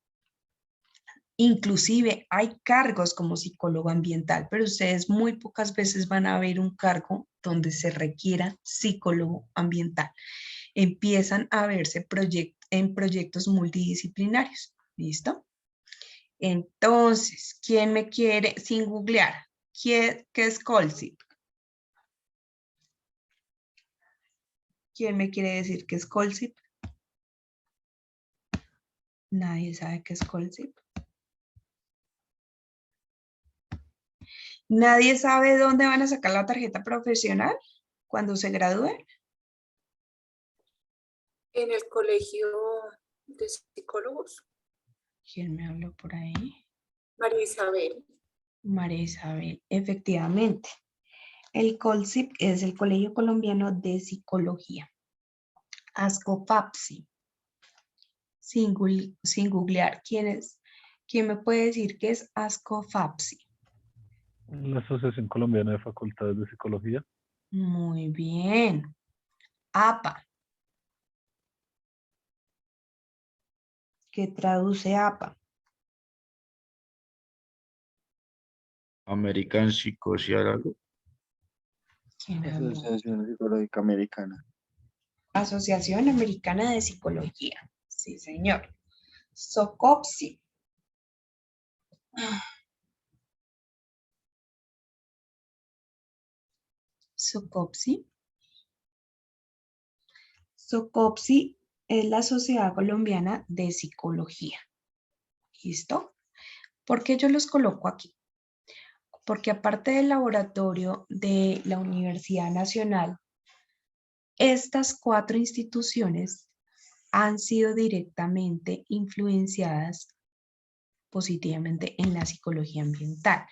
inclusive hay cargos como psicólogo ambiental, pero ustedes muy pocas veces van a ver un cargo donde se requiera psicólogo ambiental. Empiezan a verse en proyectos multidisciplinarios. ¿Listo? Entonces, ¿quién me quiere, sin googlear, qué es Colsip? ¿Quién me quiere decir qué es Colsip? Nadie sabe qué es Colsip. ¿Nadie sabe dónde van a sacar la tarjeta profesional cuando se gradúen? En el colegio de psicólogos. ¿Quién me habló por ahí? María Isabel. María Isabel, efectivamente. El Colsip es el Colegio Colombiano de Psicología. ASCOFAPSI. Sin googlear, ¿quién es? ¿Quién me puede decir qué es ASCOFAPSI? La Asociación Colombiana de Facultades de Psicología. Muy bien. APA. ¿Qué traduce APA? American Psychosocial algo. ¿Quién habló? Asociación Psicológica Americana. Asociación Americana de Psicología. Sí, señor. SOCOPSI. SOCOPSI. SOCOPSI es la Sociedad Colombiana de Psicología. ¿Listo? ¿Por qué yo los coloco aquí? Porque aparte del laboratorio de la Universidad Nacional, estas 4 instituciones han sido directamente influenciadas positivamente en la psicología ambiental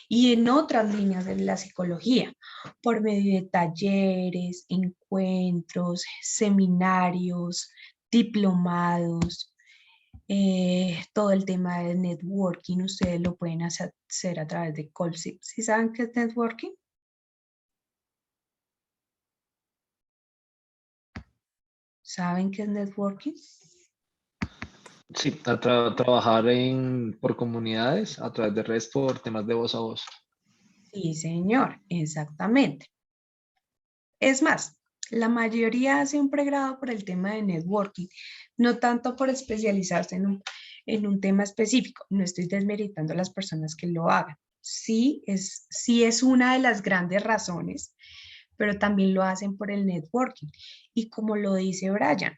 y en otras líneas de la psicología, por medio de talleres, encuentros, seminarios, diplomados, todo el tema de networking, ustedes lo pueden hacer a través de Colsip. ¿Sí saben qué es networking? ¿Saben qué es networking? Sí, trabajar por comunidades a través de redes por temas de voz a voz. Sí, señor, exactamente. Es más, la mayoría hace un pregrado por el tema de networking, no tanto por especializarse en un tema específico. No estoy desmeritando a las personas que lo hagan. Sí es una de las grandes razones, pero también lo hacen por el networking. Y como lo dice Brian,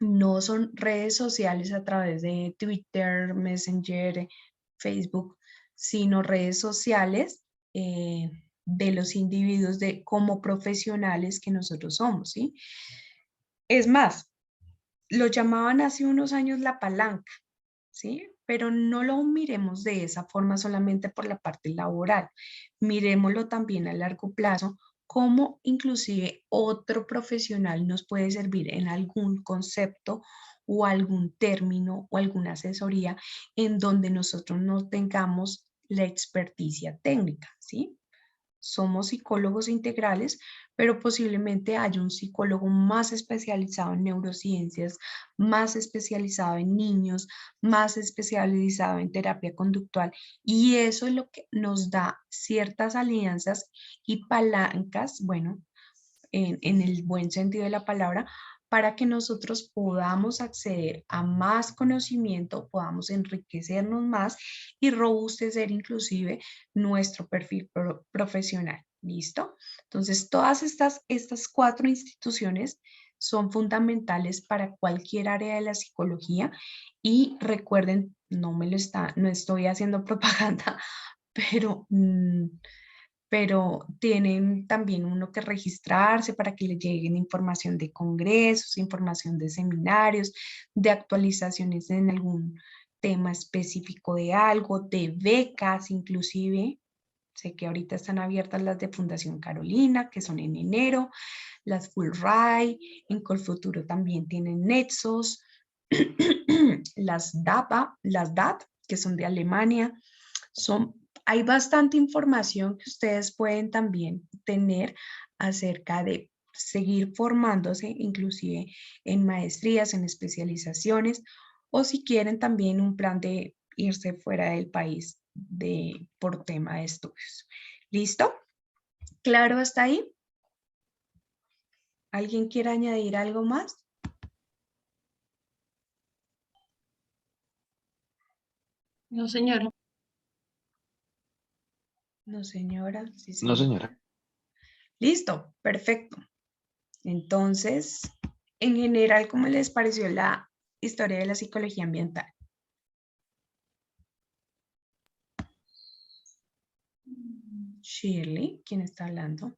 no son redes sociales a través de Twitter, Messenger, Facebook, sino redes sociales de los individuos como profesionales que nosotros somos, ¿sí? Es más, lo llamaban hace unos años la palanca, ¿sí? Pero no lo miremos de esa forma solamente por la parte laboral, miremoslo también a largo plazo, cómo inclusive otro profesional nos puede servir en algún concepto o algún término o alguna asesoría en donde nosotros no tengamos la experticia técnica, ¿sí? Somos psicólogos integrales, pero posiblemente haya un psicólogo más especializado en neurociencias, más especializado en niños, más especializado en terapia conductual. Y eso es lo que nos da ciertas alianzas y palancas, bueno, en el buen sentido de la palabra, para que nosotros podamos acceder a más conocimiento, podamos enriquecernos más y robustecer inclusive nuestro perfil profesional. ¿Listo? Entonces, todas estas 4 instituciones son fundamentales para cualquier área de la psicología y recuerden, no estoy haciendo propaganda, pero tienen también uno que registrarse para que le lleguen información de congresos, información de seminarios, de actualizaciones en algún tema específico de algo, de becas inclusive, Sé que ahorita están abiertas las de Fundación Carolina, que son en enero, las Fulbright, en Colfuturo también tienen Nexos, las DAT, que son de Alemania. Hay bastante información que ustedes pueden también tener acerca de seguir formándose, inclusive en maestrías, en especializaciones, o si quieren también un plan de irse fuera del país por tema de estudios. ¿Listo? ¿Claro hasta ahí? ¿Alguien quiere añadir algo más? No, señora. No, señora. Sí, No, señora. señora. Listo, perfecto. Entonces, en general, ¿cómo les pareció la historia de la psicología ambiental? Shirley, ¿quién está hablando?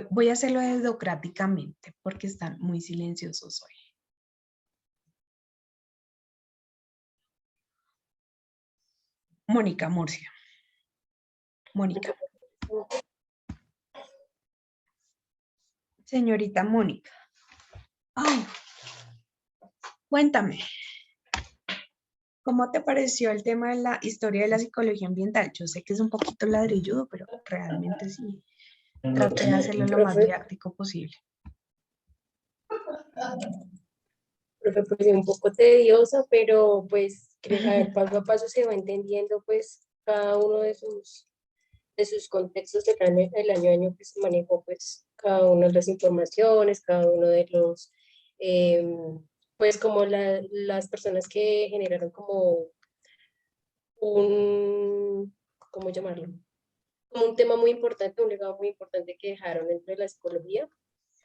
Voy a hacerlo dedocráticamente porque están muy silenciosos hoy. Mónica Murcia. Mónica. Señorita Mónica. Ay, cuéntame. ¿Cómo te pareció el tema de la historia de la psicología ambiental? Yo sé que es un poquito ladrilludo, pero realmente sí. Traté de hacerlo lo más didáctico posible. Profe, pues un poco tediosa, pero pues creo que paso a paso se va entendiendo pues cada uno de sus contextos el año a año que se manejó pues cada una de las informaciones, cada uno de los pues como las personas que generaron como ¿cómo llamarlo? Como un tema muy importante, un legado muy importante que dejaron dentro de la psicología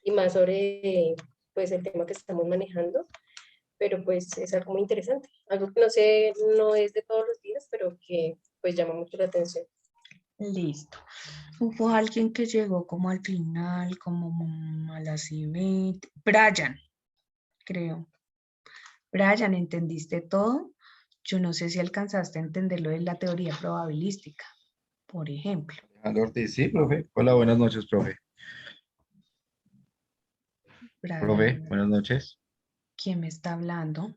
y más sobre pues el tema que estamos manejando, pero pues es algo muy interesante, algo que no sé, no es de todos los días, pero que pues llama mucho la atención. Listo. Hubo alguien que llegó como al final, como a las 20. Brian, creo. Brian, ¿entendiste todo? Yo no sé si alcanzaste a entender lo de la teoría probabilística, por ejemplo. Alejandro Ortiz, sí, profe. Hola, buenas noches, profe. Profe, Brian, buenas noches. ¿quién me está hablando?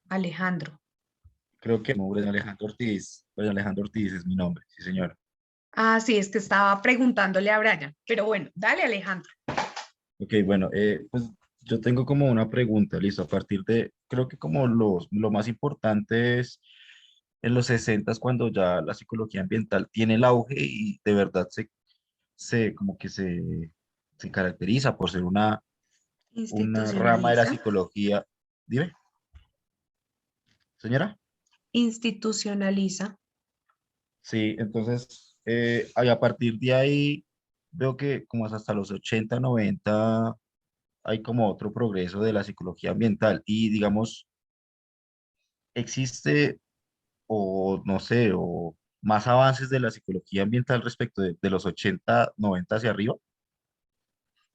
Alejandro. Creo que el nombre es Alejandro Ortiz. Pues Alejandro Ortiz es mi nombre, sí, señora. Ah, sí, es que estaba preguntándole a Brian, pero bueno, dale, Alejandro. Ok, bueno, pues yo tengo como una pregunta, listo, a partir de, creo que como lo más importante es en los 60 cuando ya la psicología ambiental tiene el auge y de verdad como que se caracteriza por ser una rama de la Institucionaliza. psicología. Dime, señora. Institucionaliza. Sí, entonces, ahí a partir de ahí veo que como es hasta los 80 90 hay como otro progreso de la psicología ambiental y digamos, existe o no sé, o más avances de la psicología ambiental respecto de los 80 90 hacia arriba.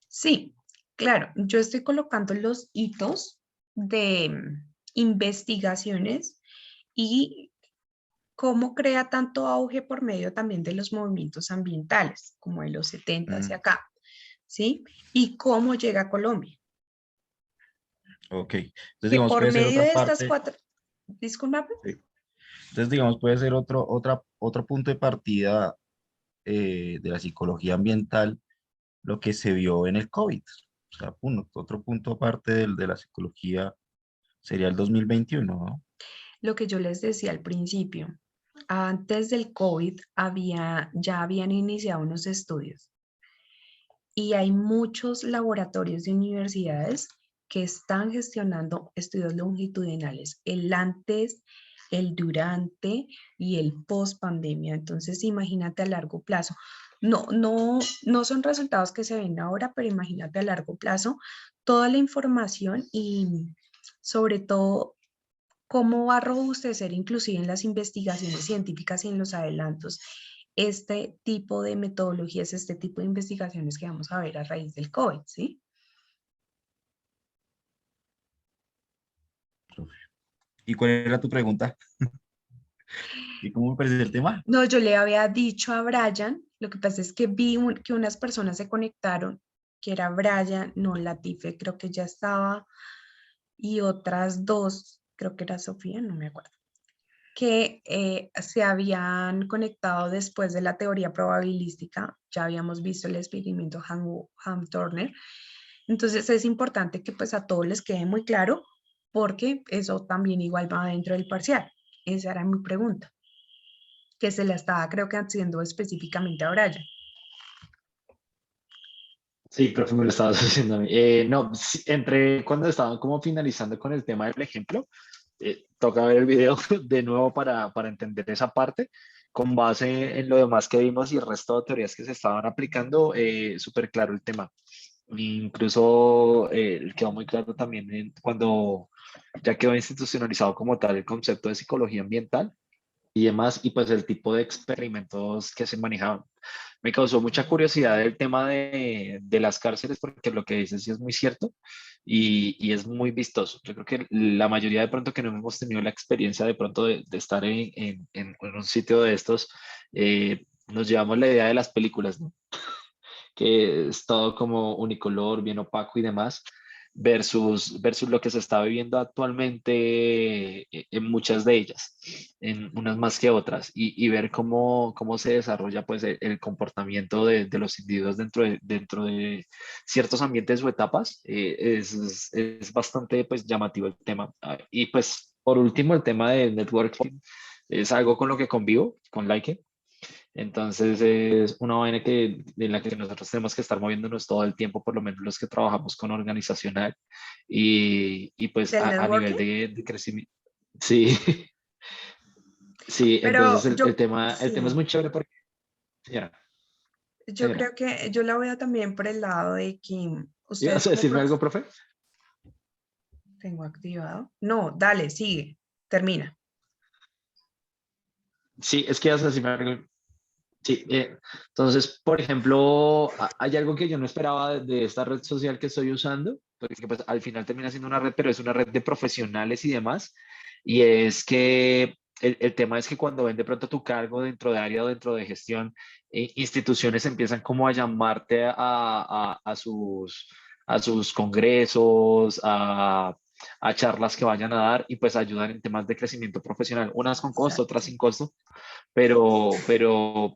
Sí, claro, yo estoy colocando los hitos de investigaciones y cómo crea tanto auge por medio también de los movimientos ambientales, como de los 70 hacia acá, ¿sí? Y cómo llega a Colombia. Ok, entonces Que digamos por puede ser medio otra de estas parte. 4, disculpa. Sí. Entonces digamos puede ser otro punto de partida de la psicología ambiental lo que se vio en el COVID. O sea, otro punto aparte de la psicología sería el 2021, ¿no? Lo que yo les decía al principio, antes del COVID ya habían iniciado unos estudios y hay muchos laboratorios de universidades que están gestionando estudios longitudinales, el antes, el durante y el post pandemia. Entonces, imagínate a largo plazo. No son resultados que se ven ahora, pero imagínate a largo plazo toda la información y sobre todo cómo va a robustecer inclusive en las investigaciones científicas y en los adelantos este tipo de metodologías, este tipo de investigaciones que vamos a ver a raíz del COVID, ¿sí? ¿Y cuál era tu pregunta? ¿Y cómo me parece el tema? No, yo le había dicho a Brian, lo que pasa es que vi que unas personas se conectaron, que era Brian, no, Latife, creo que ya estaba, y otras dos, creo que era Sofía, no me acuerdo, que se habían conectado después de la teoría probabilística. Ya habíamos visto el experimento Ham-Turner. Entonces es importante que pues a todos les quede muy claro, porque eso también igual va dentro del parcial. Esa era mi pregunta, que se la estaba creo que haciendo específicamente a Brian. Sí, profe, me lo estabas haciendo a mí. No, sí, entre cuando estaban como finalizando con el tema del ejemplo, toca ver el video de nuevo para entender esa parte. Con base en lo demás que vimos y el resto de teorías que se estaban aplicando, súper claro el tema. Incluso quedó muy claro también cuando ya quedó institucionalizado como tal el concepto de psicología ambiental y demás, y pues el tipo de experimentos que se manejaban. Me causó mucha curiosidad el tema de las cárceles, porque lo que dices sí es muy cierto y es muy vistoso. Yo creo que la mayoría de pronto que no hemos tenido la experiencia de pronto de estar en un sitio de estos, nos llevamos la idea de las películas, ¿no? Que es todo como unicolor, bien opaco y demás, versus lo que se está viviendo actualmente en muchas de ellas, en unas más que otras, y ver cómo se desarrolla pues el comportamiento de los individuos dentro de ciertos ambientes o etapas, es bastante pues llamativo el tema. Y pues por último el tema de networking es algo con lo que convivo, con Like. Entonces es una vaina en la que nosotros tenemos que estar moviéndonos todo el tiempo, por lo menos los que trabajamos con organizacional y pues ¿Del a nivel networking? de crecimiento. Sí, sí, Pero entonces el tema es sí, muy chévere porque, señora, yo señora, creo que yo la veo también por el lado de que ustedes ¿ibas a como decirme algo, profe? tengo activado. No, dale, sigue, termina. Sí, es que ibas a decirme algo. Sí, entonces, por ejemplo, hay algo que yo no esperaba de esta red social que estoy usando, porque pues al final termina siendo una red, pero es una red de profesionales y demás, y es que el tema es que cuando ven de pronto tu cargo dentro de área o dentro de gestión, instituciones empiezan como a llamarte a sus congresos, a charlas que vayan a dar y pues ayudar en temas de crecimiento profesional, unas con costo, otras sin costo, pero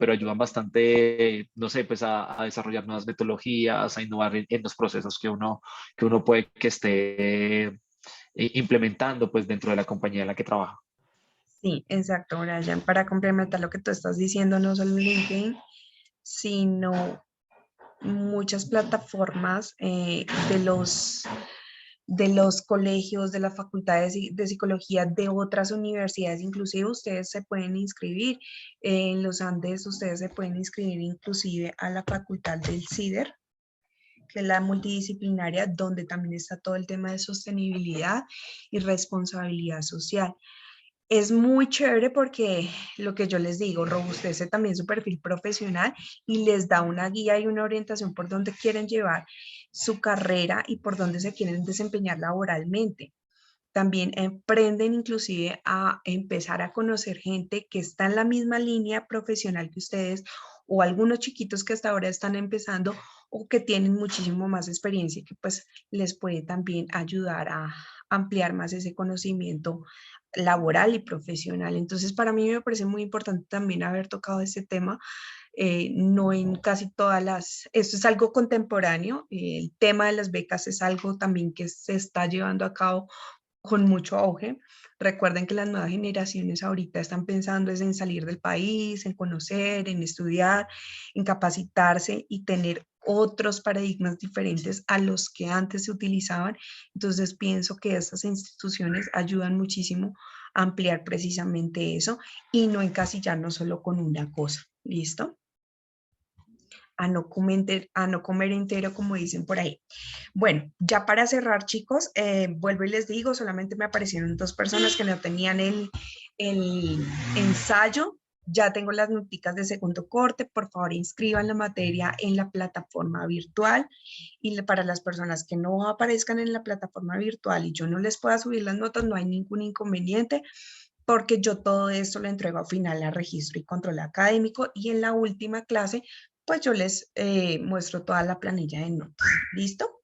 ayudan bastante, no sé, pues a desarrollar nuevas metodologías, a innovar en los procesos que uno puede que esté implementando pues dentro de la compañía en la que trabaja. Sí, exacto, Brian. Para complementar lo que tú estás diciendo, no solo en LinkedIn, sino muchas plataformas de los colegios, de las facultades de psicología, de otras universidades, inclusive ustedes se pueden inscribir. En los Andes ustedes se pueden inscribir inclusive a la facultad del CIDER, que es la multidisciplinaria, donde también está todo el tema de sostenibilidad y responsabilidad social. Es muy chévere porque lo que yo les digo, robustece también su perfil profesional y les da una guía y una orientación por dónde quieren llevar su carrera y por dónde se quieren desempeñar laboralmente. También aprenden inclusive a empezar a conocer gente que está en la misma línea profesional que ustedes o algunos chiquitos que hasta ahora están empezando o que tienen muchísimo más experiencia que pues les puede también ayudar a ampliar más ese conocimiento laboral y profesional. Entonces, para mí me parece muy importante también haber tocado este tema, no en casi todas esto es algo contemporáneo, el tema de las becas es algo también que se está llevando a cabo con mucho auge. Recuerden que las nuevas generaciones ahorita están pensando es en salir del país, en conocer, en estudiar, en capacitarse y tener otros paradigmas diferentes a los que antes se utilizaban. Entonces pienso que estas instituciones ayudan muchísimo a ampliar precisamente eso y no encasillarnos solo con una cosa. ¿Listo? A no comer entero, como dicen por ahí. Bueno, ya para cerrar, chicos, vuelvo y les digo, solamente me aparecieron 2 personas que no tenían el ensayo. Ya tengo las noticas de segundo corte. Por favor, inscriban la materia en la plataforma virtual. Y para las personas que no aparezcan en la plataforma virtual y yo no les pueda subir las notas, no hay ningún inconveniente. porque yo todo esto lo entrego al final a registro y control académico, y en la última clase, pues yo les muestro toda la planilla de notas. ¿Listo?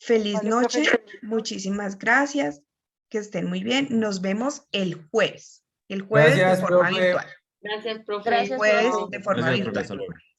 Feliz Vale, noche, profe. muchísimas gracias, que estén muy bien. Nos vemos el jueves de Gracias, forma profe. virtual. Gracias, profe. El jueves Chao. de forma Gracias, virtual. profesor.